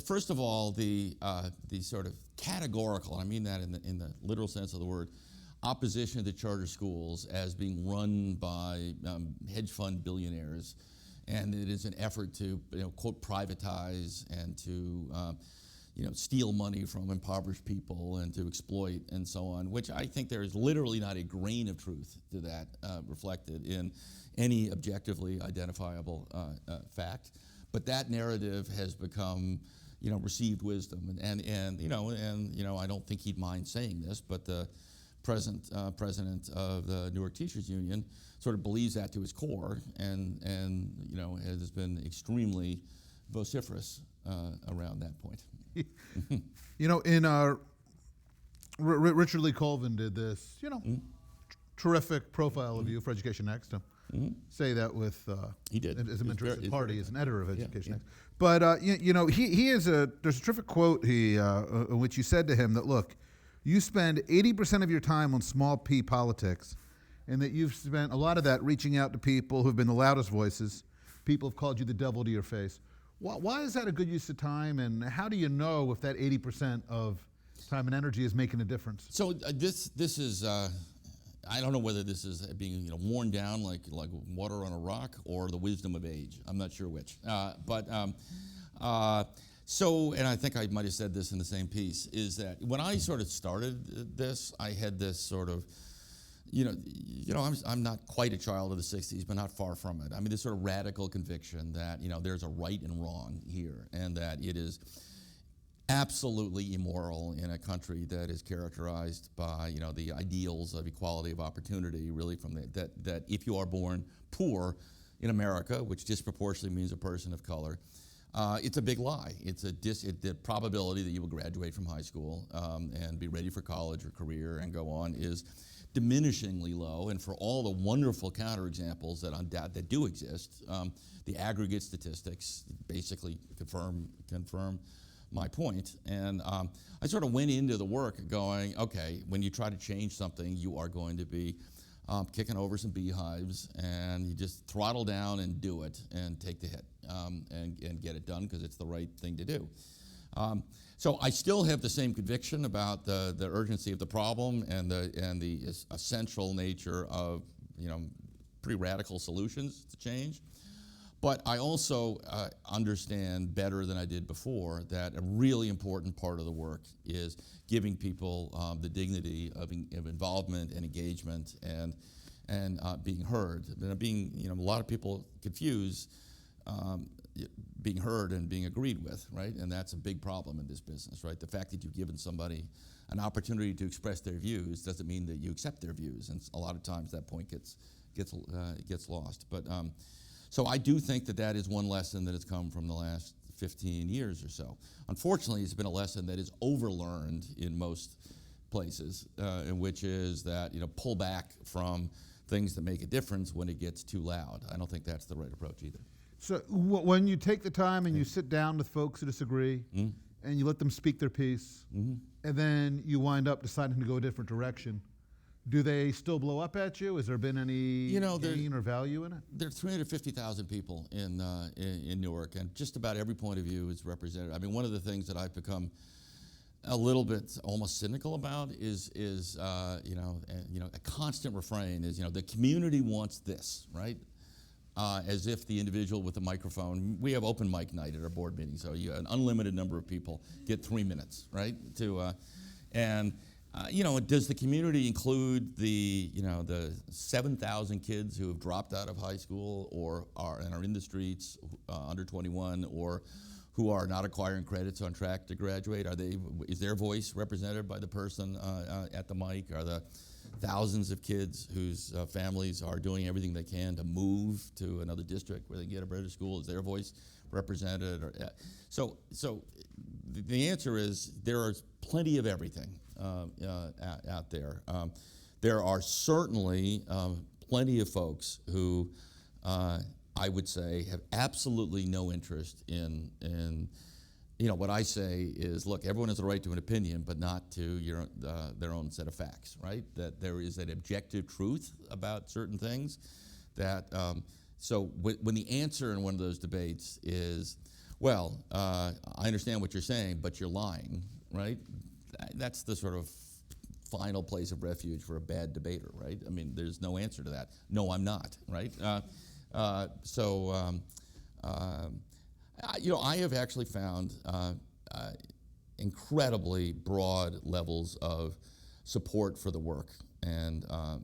First of all, the sort of categorical, and I mean that in the literal sense of the word, opposition to charter schools as being run by hedge fund billionaires, and it is an effort to quote privatize and to steal money from impoverished people and to exploit and so on, which I think there is literally not a grain of truth to that reflected in any objectively identifiable fact. But that narrative has become, received wisdom, and I don't think he'd mind saying this, but the president of the Newark Teachers Union, sort of believes that to his core, and has been extremely vociferous around that point. Richard Lee Colvin did this, terrific profile of you for Education Next. Say that with he did as an interested party, as an editor of Education Next. Yeah. But there's a terrific quote in which you said to him that, look, you spend 80% of your time on small p politics, and that you've spent a lot of that reaching out to people who've been the loudest voices. People have called you the devil to your face. Why is that a good use of time, and how do you know if that 80% of time and energy is making a difference? So this is I don't know whether this is being worn down like water on a rock, or the wisdom of age. I'm not sure which. So, and I think I might have said this in the same piece, is that when I sort of started this, I had this sort of, I'm not quite a child of the 60s, but not far from it. I mean, this sort of radical conviction that, there's a right and wrong here, and that it is absolutely immoral in a country that is characterized by, the ideals of equality of opportunity, really from that if you are born poor in America, which disproportionately means a person of color, it's a big lie. The probability that you will graduate from high school and be ready for college or career and go on is diminishingly low. And for all the wonderful counterexamples that do exist, the aggregate statistics basically confirm my point. And I sort of went into the work going, okay, when you try to change something, you are going to be kicking over some beehives, and you just throttle down and do it and take the hit and get it done because it's the right thing to do. So I still have the same conviction about the urgency of the problem and the essential nature of pretty radical solutions to change. But I also understand better than I did before that a really important part of the work is giving people the dignity of involvement and engagement and being heard. A lot of people confuse being heard and being agreed with, right? And that's a big problem in this business, right? The fact that you've given somebody an opportunity to express their views doesn't mean that you accept their views, and a lot of times that point gets lost. But so I do think that is one lesson that has come from the last 15 years or so. Unfortunately, it's been a lesson that is overlearned in most places, which is that pull back from things that make a difference when it gets too loud. I don't think that's the right approach either. So when you take the time and you sit down with folks who disagree, and you let them speak their piece, and then you wind up deciding to go a different direction, do they still blow up at you? Has there been any gain or value in it? There are 350,000 people in Newark, and just about every point of view is represented. I mean, one of the things that I've become a little bit almost cynical about is a constant refrain is the community wants this, right? As if the individual with the microphone, we have open mic night at our board meeting, so an unlimited number of people get 3 minutes, right? Does the community include the 7,000 kids who have dropped out of high school or are in the streets, under 21, or who are not acquiring credits on track to graduate? Is their voice represented by the person at the mic? Are the thousands of kids whose families are doing everything they can to move to another district where they can get a better school? Is their voice represented? So the answer is there is plenty of everything out there. There are certainly plenty of folks who I would say have absolutely no interest in what I say is, look, everyone has a right to an opinion, but not to their own set of facts, right? That there is an objective truth about certain things. So when the answer in one of those debates is, well, I understand what you're saying, but you're lying, right? That's the sort of final place of refuge for a bad debater, right? I mean, there's no answer to that. No, I'm not, right? I have actually found incredibly broad levels of support for the work, and a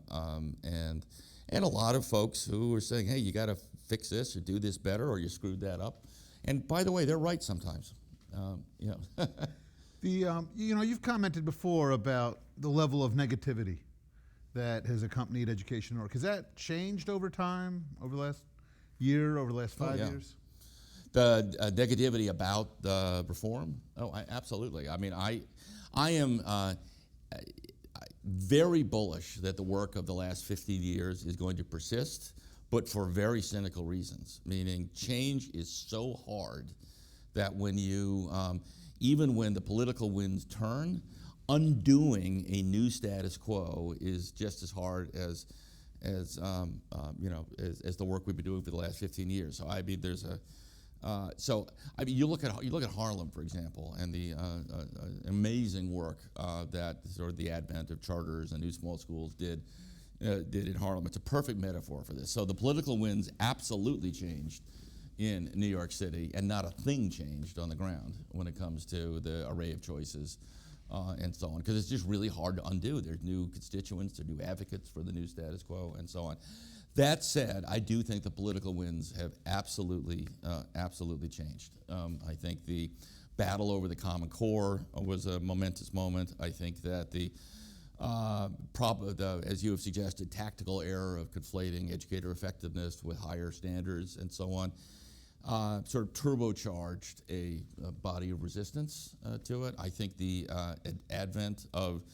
lot of folks who are saying, "Hey, you got to fix this or do this better, or you screwed that up." And by the way, they're right sometimes. You've commented before about the level of negativity that has accompanied education in Newark. Has that changed over time, over the last year, over the last 5 yeah. years? The negativity about the reform? Absolutely. I mean, I am very bullish that the work of the last 15 years is going to persist, but for very cynical reasons. Meaning, change is so hard that when you, even when the political winds turn, undoing a new status quo is just as hard as the work we've been doing for the last 15 years. So I mean, there's a you look at Harlem, for example, and the amazing work that sort of the advent of charters and new small schools did in Harlem. It's a perfect metaphor for this. So the political winds absolutely changed in New York City, and not a thing changed on the ground when it comes to the array of choices and so on, because it's just really hard to undo. There's new constituents, there are new advocates for the new status quo, and so on. That said, I do think the political winds have absolutely changed. I think the battle over the Common Core was a momentous moment. I think that the as you have suggested, tactical error of conflating educator effectiveness with higher standards and so on, sort of turbocharged a body of resistance to it. I think the advent of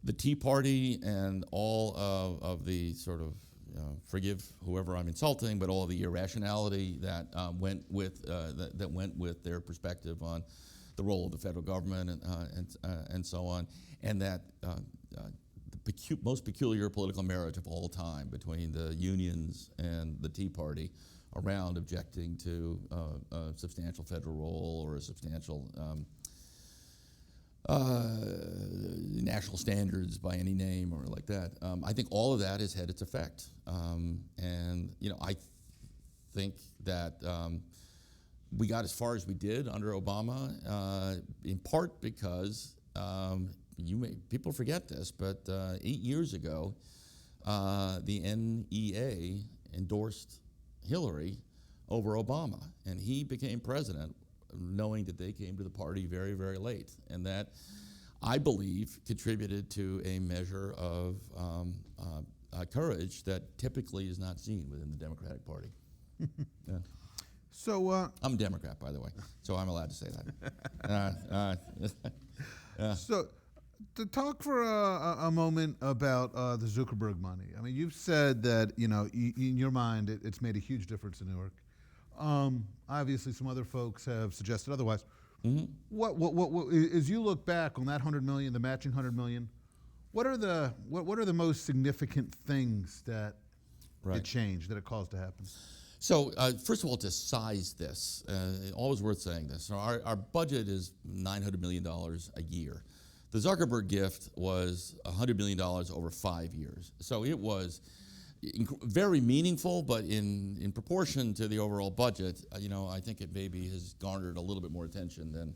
the Tea Party and all of the sort of forgive whoever I'm insulting, but all of the irrationality that went with their perspective on the role of the federal government and so on, and that the most peculiar political marriage of all time between the unions and the Tea Party around objecting to a substantial federal role or a substantial national standards by any name or like that. I think all of that has had its effect. And I think that we got as far as we did under Obama, in part because people forget this, but 8 years ago, the NEA endorsed Hillary over Obama, and he became president knowing that they came to the party very, very late. And that, I believe, contributed to a measure of courage that typically is not seen within the Democratic Party. Yeah. So I'm a Democrat, by the way, so I'm allowed to say that. So, to talk for a moment about the Zuckerberg money. I mean, you've said that in your mind it's made a huge difference in Newark. Obviously, some other folks have suggested otherwise. Mm-hmm. What as you look back on that $100 million, the matching $100 million, what are the most significant things that it changed, that it caused to happen? So first of all, to size this, always worth saying this. So our budget is $900 million a year. The Zuckerberg gift was $100 million over 5 years. So it was very meaningful, but in proportion to the overall budget, I think it maybe has garnered a little bit more attention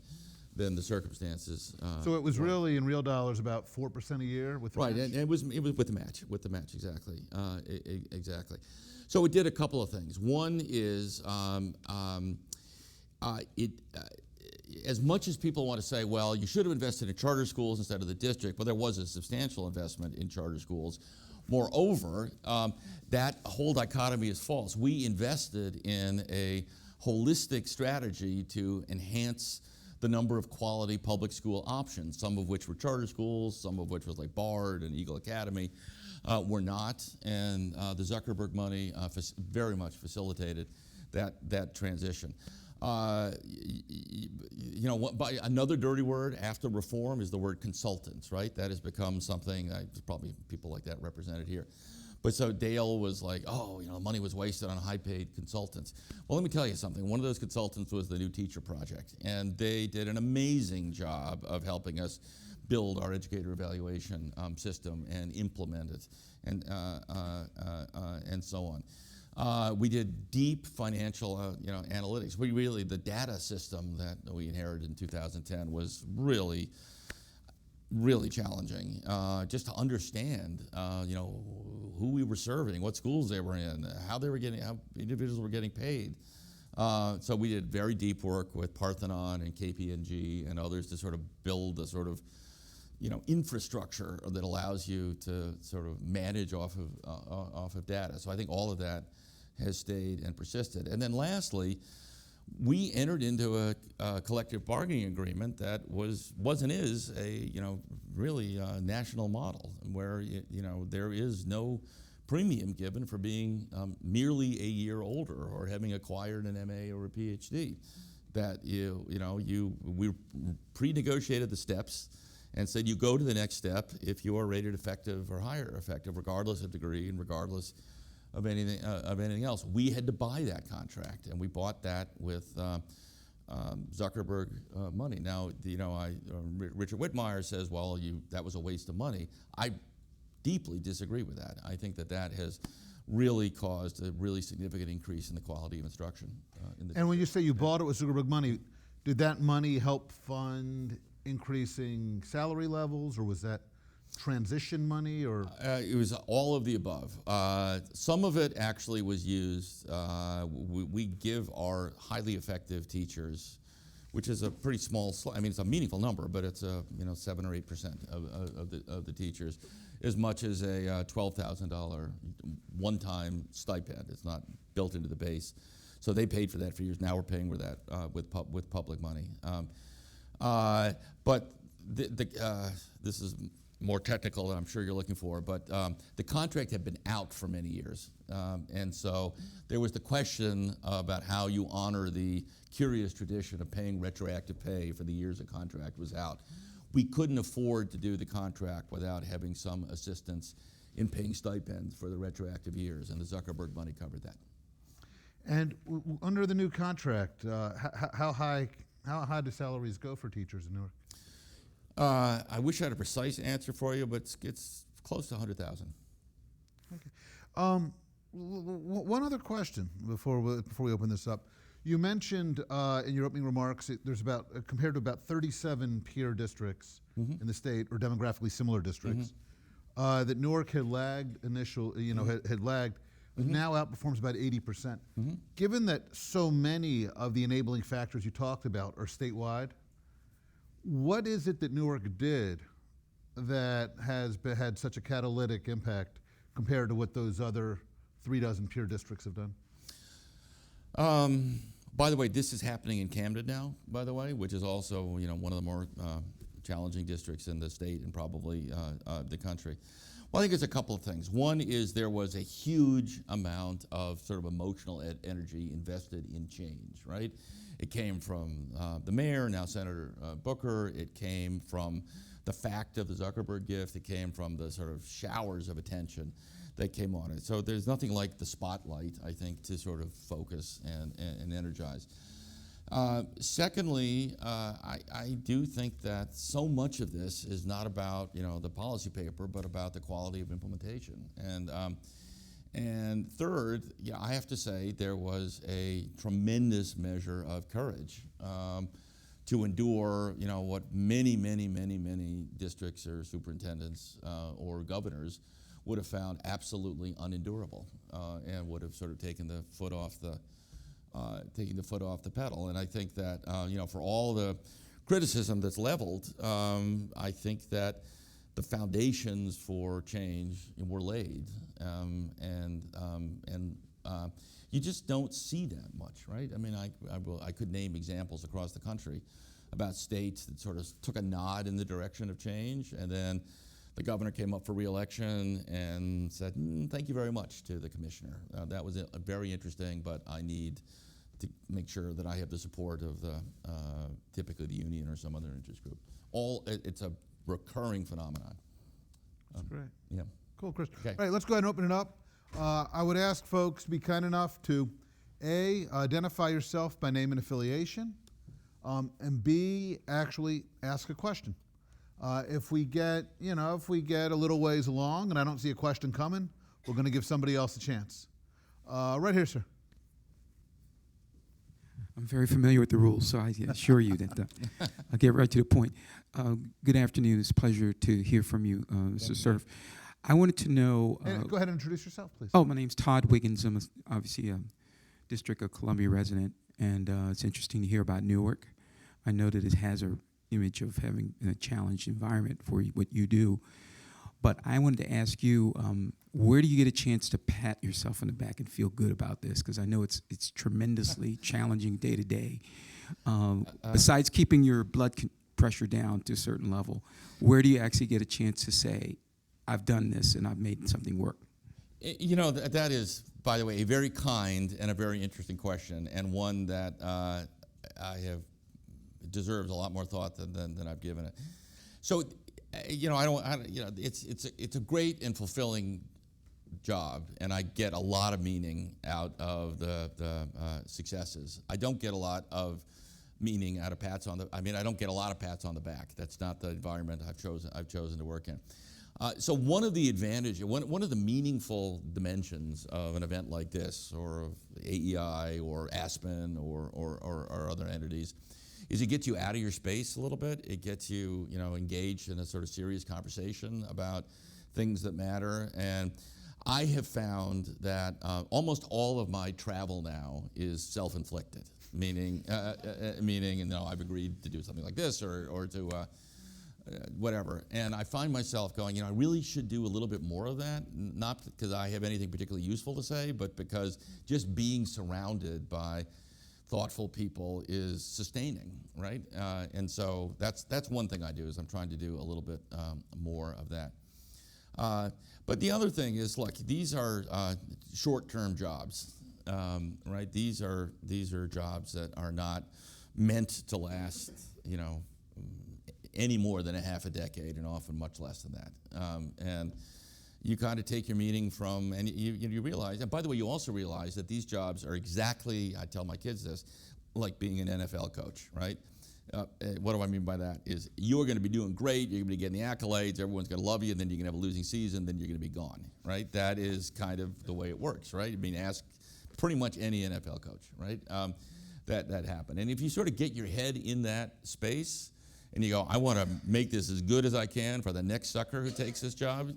than the circumstances. So it was really, in real dollars, about 4% a year with the match? And it was with the match, exactly. Exactly. So it did a couple of things. One is as much as people want to say, well, you should have invested in charter schools instead of the district, but there was a substantial investment in charter schools. Moreover, that whole dichotomy is false. We invested in a holistic strategy to enhance the number of quality public school options, some of which were charter schools, some of which was like Bard and Eagle Academy, were not, and the Zuckerberg money very much facilitated that transition. By another dirty word after reform is the word consultants, right? That has become something, there's probably people like that represented here. But so Dale was like, money was wasted on high-paid consultants. Well, let me tell you something. One of those consultants was the New Teacher Project, and they did an amazing job of helping us build our educator evaluation system and implement it, and so on. We did deep financial, analytics. The data system that we inherited in 2010 was really, really challenging. Just to understand, who we were serving, what schools they were in, how individuals were getting paid. So we did very deep work with Parthenon and KPMG and others to sort of build a sort of, infrastructure that allows you to sort of manage off of data. So I think all of that has stayed and persisted. And then lastly, we entered into a collective bargaining agreement that was and is a really national model where there is no premium given for being merely a year older or having acquired an MA or a PhD. That we pre-negotiated the steps and said you go to the next step if you are rated effective or higher effective, regardless of degree and regardless of anything else. We had to buy that contract, and we bought that with Zuckerberg money. Now, Richard Whitmire says, well, that was a waste of money. I deeply disagree with that. I think that has really caused a really significant increase in the quality of instruction. And when you say you bought it with Zuckerberg money, did that money help fund increasing salary levels, or was that transition money, or? It was all of the above. Some of it actually was used. We give our highly effective teachers, which is a pretty small, it's a meaningful number, but it's 7 or 8% of the teachers, as much as a $12,000 one-time stipend. It's not built into the base. So they paid for that for years. Now we're paying for that with public money. But this is more technical than I'm sure you're looking for, but the contract had been out for many years. And so there was the question about how you honor the curious tradition of paying retroactive pay for the years a contract was out. We couldn't afford to do the contract without having some assistance in paying stipends for the retroactive years, and the Zuckerberg money covered that. And under the new contract, how high do salaries go for teachers in Newark? I wish I had a precise answer for you, but it's close to 100,000. Okay. One other question before we open this up. You mentioned in your opening remarks there's compared to about 37 peer districts in the state, or demographically similar districts, that Newark had lagged had lagged, but now outperforms about 80%. Given that so many of the enabling factors you talked about are statewide, what is it that Newark did that has had such a catalytic impact compared to what those other 36 peer districts have done? By the way, this is happening in Camden now, by the way, which is also one of the more challenging districts in the state and probably the country. Well, I think it's a couple of things. One is there was a huge amount of sort of emotional energy invested in change, right? It came from the mayor, now Senator Booker. It came from the fact of the Zuckerberg gift. It came from the sort of showers of attention that came on it. So there's nothing like the spotlight, I think, to sort of focus and energize. Secondly, I do think that so much of this is not about the policy paper, but about the quality of implementation. And third, I have to say there was a tremendous measure of courage to endure what many districts or superintendents or governors would have found absolutely unendurable and would have sort of taken the foot off the pedal. And I think that for all the criticism that's leveled, I think that the foundations for change were laid, and you just don't see that much, right? I mean, I could name examples across the country about states that sort of took a nod in the direction of change, and then the governor came up for re-election and said, thank you very much to the commissioner. That was very interesting, but I need to make sure that I have the support of typically the union or some other interest group. It's a recurring phenomenon. That's great. Yeah. Cool, Chris. Okay. All right, let's go ahead and open it up. I would ask folks to be kind enough to A, identify yourself by name and affiliation, and B, actually ask a question. If we get a little ways along and I don't see a question coming, we're going to give somebody else a chance. Right here, sir. I'm very familiar with the rules, so I assure you that I'll get right to the point. Good afternoon. It's a pleasure to hear from you, Mr. Cerf. I wanted to know... Go ahead and introduce yourself, please. Oh, my name's Todd Wiggins. I'm obviously a District of Columbia resident, and it's interesting to hear about Newark. I know that it has a image of having a challenged environment for what you do. But I wanted to ask you, where do you get a chance to pat yourself on the back and feel good about this? Because I know it's tremendously challenging day to day. Besides keeping your blood pressure down to a certain level, where do you actually get a chance to say, I've done this and I've made something work? You know, that is, by the way, a very kind and a very interesting question, and one that I have deserves a lot more thought than I've given it. So, you know, it's a great and fulfilling job, and I get a lot of meaning out of the successes. I don't get a lot of meaning out of pats on the. I mean, I don't get a lot of pats on the back. That's not the environment I've chosen to work in. So one of the advantages, one of the meaningful dimensions of an event like this, or of AEI, or Aspen, or other entities, is it gets you out of your space a little bit. It gets you, engaged in a sort of serious conversation about things that matter. And I have found that almost all of my travel now is self-inflicted, meaning, I've agreed to do something like this or to whatever. And I find myself going, I really should do a little bit more of that, not because I have anything particularly useful to say, but because just being surrounded by thoughtful people is sustaining, right? And so that's one thing I do, is I'm trying to do a little bit more of that. But the other thing is, look, these are short-term jobs, right? These are jobs that are not meant to last, any more than a half a decade, and often much less than that. And you kind of take your meaning from, and you realize, and by the way, you also realize that these jobs are exactly, I tell my kids this, like being an NFL coach, right? What do I mean by that? Is you're going to be doing great, you're going to be getting the accolades, everyone's going to love you, and then you're going to have a losing season, then you're going to be gone, right? That is kind of the way it works, right? I mean, ask pretty much any NFL coach, right? That happened. And if you sort of get your head in that space, and you go, I want to make this as good as I can for the next sucker who takes this job,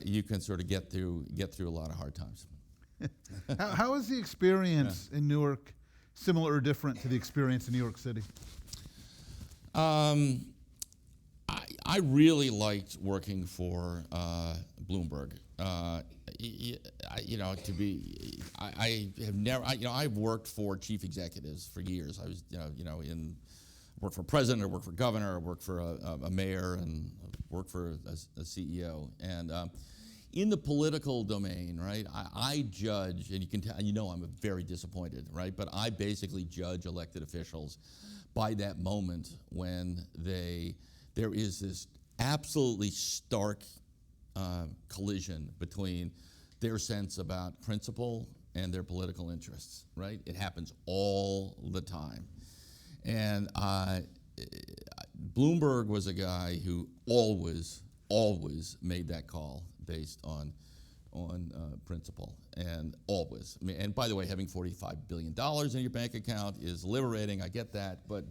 you can sort of get through a lot of hard times. How is the experience in Newark similar or different to the experience in New York City? I really liked working for Bloomberg. I've worked for chief executives for years. I was, worked for president, I worked for governor, I worked for a mayor, and worked for a CEO. And in the political domain, right, I judge, and you can tell, I'm very disappointed, right? But I basically judge elected officials by that moment when there is this absolutely stark collision between their sense about principle and their political interests, right? It happens all the time. And Bloomberg was a guy who always made that call based on principle, and always. I mean, and by the way, having $45 billion in your bank account is liberating. I get that, but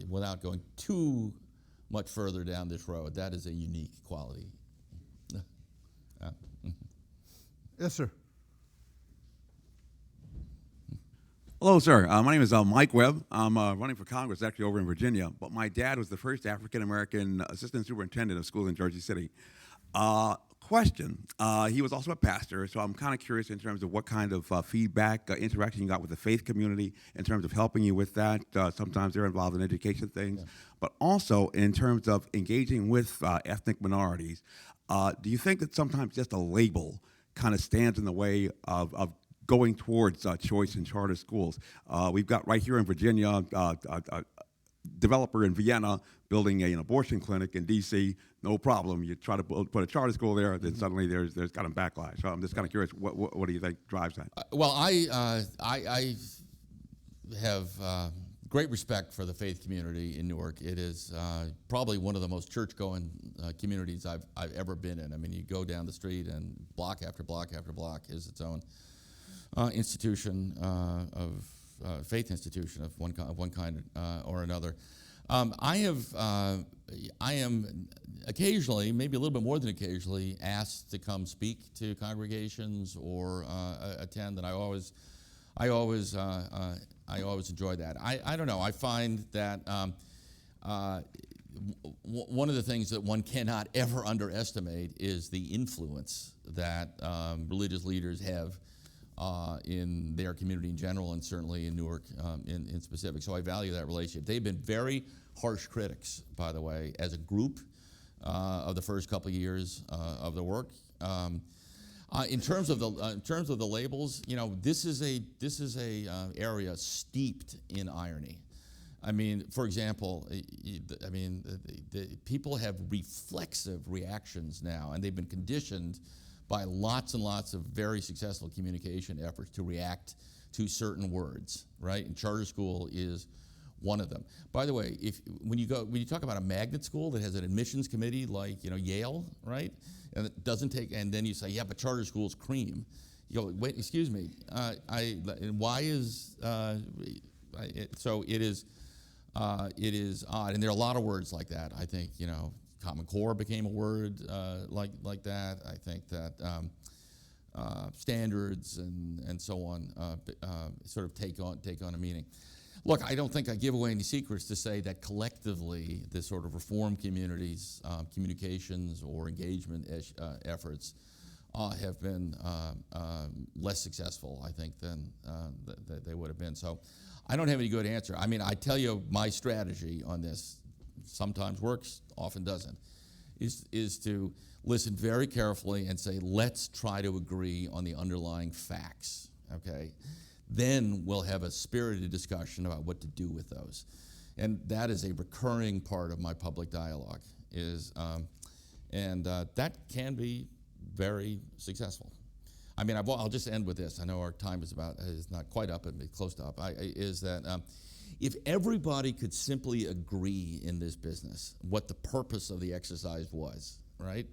without going too much further down this road, that is a unique quality. Yes, sir. Hello, sir. My name is Mike Webb. I'm running for Congress, actually over in Virginia, but my dad was the first African-American assistant superintendent of schools in Jersey City. Question, he was also a pastor, so I'm kind of curious in terms of what kind of feedback, interaction you got with the faith community in terms of helping you with that. Sometimes they're involved in education things, but also in terms of engaging with ethnic minorities. Do you think that sometimes just a label kind of stands in the way of going towards choice in charter schools? We've got right here in Virginia a developer in Vienna building an abortion clinic in D.C. No problem. You try to put a charter school there, then suddenly there's kind of backlash. So I'm just kind of curious, what do you think drives that? Well, I have great respect for the faith community in Newark. It is probably one of the most church-going communities I've ever been in. I mean, you go down the street and block after block after block is its own institution of faith institution of one kind or another. I am occasionally, maybe a little bit more than occasionally, asked to come speak to congregations or attend, and I I always enjoy that. I don't know. I find that one of the things that one cannot ever underestimate is the influence that religious leaders have in their community in general, and certainly in Newark in specific. So I value that relationship. They've been very harsh critics, by the way, as a group of the first couple of years of the work. In terms of the labels, you know, this is a area steeped in irony. I mean, for example, the people have reflexive reactions now, and they've been conditioned by lots and lots of very successful communication efforts to react to certain words, right? And charter school is one of them. By the way, when you talk about a magnet school that has an admissions committee like, you know, Yale, right? And it doesn't take, and then you say, yeah, but charter school's cream. You go, wait, excuse me. Why is so it is odd, and there are a lot of words like that. I think, you know, Common Core became a word like that. I think that standards and so on sort of take on a meaning. Look, I don't think I give away any secrets to say that collectively the sort of reform communities, communications or engagement efforts have been less successful, I think, than they would have been. So I don't have any good answer. I mean, I tell you my strategy on this sometimes works, often doesn't, is to listen very carefully and say, let's try to agree on the underlying facts, okay? Then we'll have a spirited discussion about what to do with those. And that is a recurring part of my public dialogue, that can be very successful. I mean, I'll just end with this. I know our time is not quite up, but close to up, if everybody could simply agree in this business what the purpose of the exercise was, right?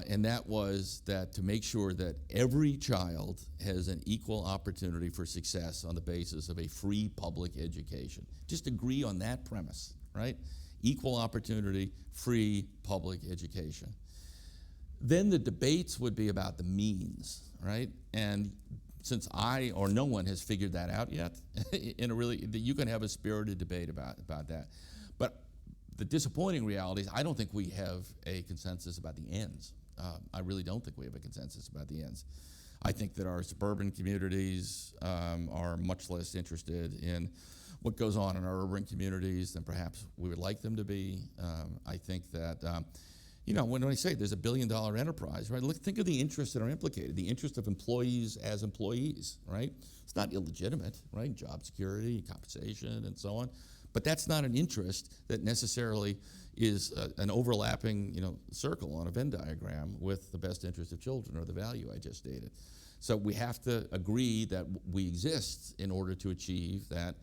And that was that to make sure that every child has an equal opportunity for success on the basis of a free public education. Just agree on that premise, right? Equal opportunity, free public education. Then the debates would be about the means, right? And since no one has figured that out yet, you can have a spirited debate about that. But the disappointing reality is I don't think we have a consensus about the ends. I really don't think we have a consensus about the ends. I think that our suburban communities are much less interested in what goes on in our urban communities than perhaps we would like them to be. I think that, when I say there's $1 billion enterprise, right? Think of the interests that are implicated, the interest of employees as employees, right? It's not illegitimate, right? Job security, compensation, and so on. But that's not an interest that necessarily is an overlapping, circle on a Venn diagram with the best interest of children or the value I just stated. So we have to agree that we exist in order to achieve that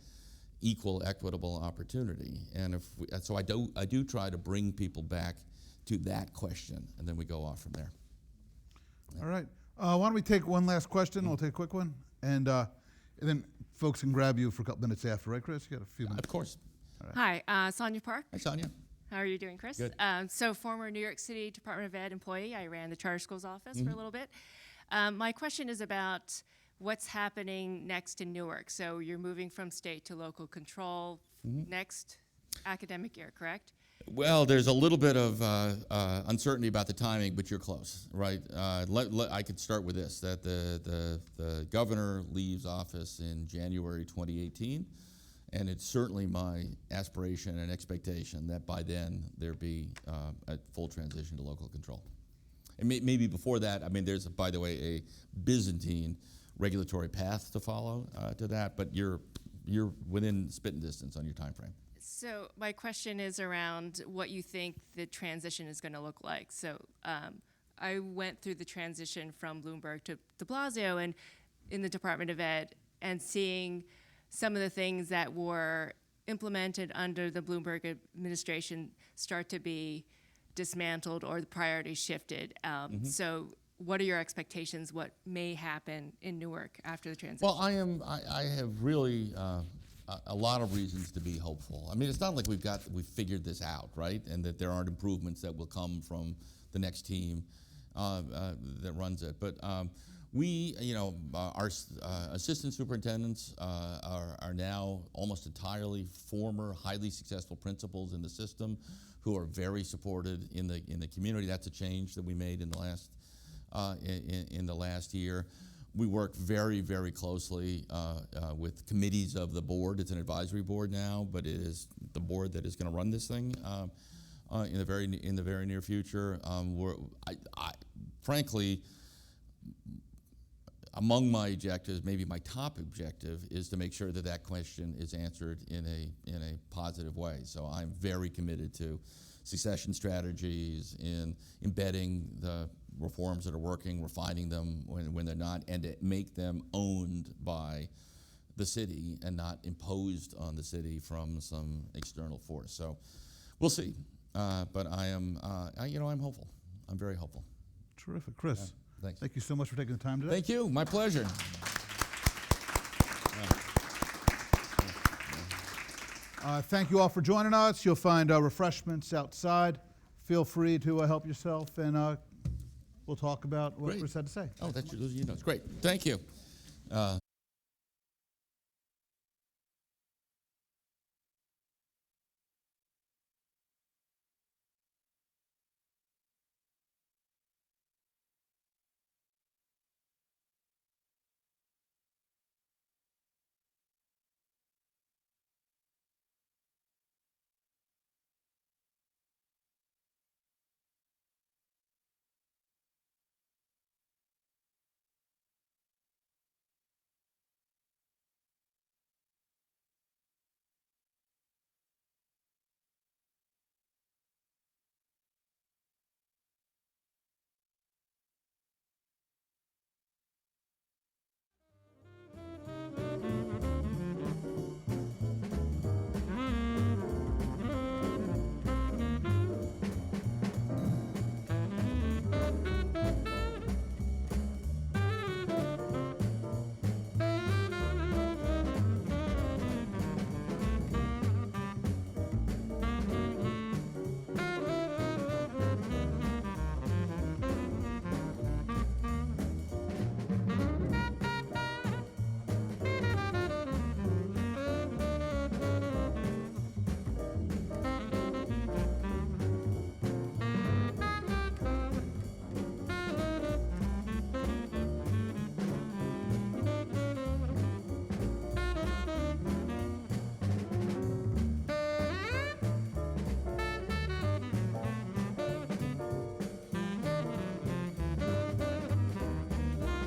equal, equitable opportunity. And so I do try to bring people back to that question, and then we go off from there. All right. Why don't we take one last question? We'll take a quick one, and then folks can grab you for a couple minutes after, right, Chris? You got a few minutes. Of course. Hi, Sonia Park. Hi, Sonia. How are you doing, Chris? Good. So former New York City Department of Ed employee. I ran the charter schools office for a little bit. My question is about what's happening next in Newark. So you're moving from state to local control next academic year, correct? Well, there's a little bit of uncertainty about the timing, but you're close, right? I could start with this, that the governor leaves office in January 2018, and it's certainly my aspiration and expectation that by then there be a full transition to local control. And maybe before that, I mean, there's, by the way, a Byzantine regulatory path to follow to that, but you're within spitting distance on your time frame. So my question is around what you think the transition is going to look like. So I went through the transition from Bloomberg to de Blasio and in the Department of Ed, and seeing some of the things that were implemented under the Bloomberg administration start to be dismantled or the priorities shifted. So what are your expectations? What may happen in Newark after the transition? Well, I have really a lot of reasons to be hopeful. I mean, it's not like we've figured this out, right? And that there aren't improvements that will come from the next team that runs it. But We, our assistant superintendents are now almost entirely former highly successful principals in the system who are very supported in the community. That's a change that we made in the last in the last year. We work very, very closely with committees of the board. It's an advisory board now, but it is the board that is going to run this thing in the very near future. Frankly, among my objectives, maybe my top objective, is to make sure that that question is answered in a positive way. So I'm very committed to succession strategies, in embedding the reforms that are working, refining them when they're not, and to make them owned by the city and not imposed on the city from some external force. So we'll see. But I am, I'm hopeful. I'm very hopeful. Terrific. Chris, Thanks. thank you so much for taking the time today. Thank you. My pleasure. Thank you all for joining us. You'll find refreshments outside. Feel free to help yourself, and we'll talk about what Great. Chris had to say. Oh, those are your notes. Great. Thank you.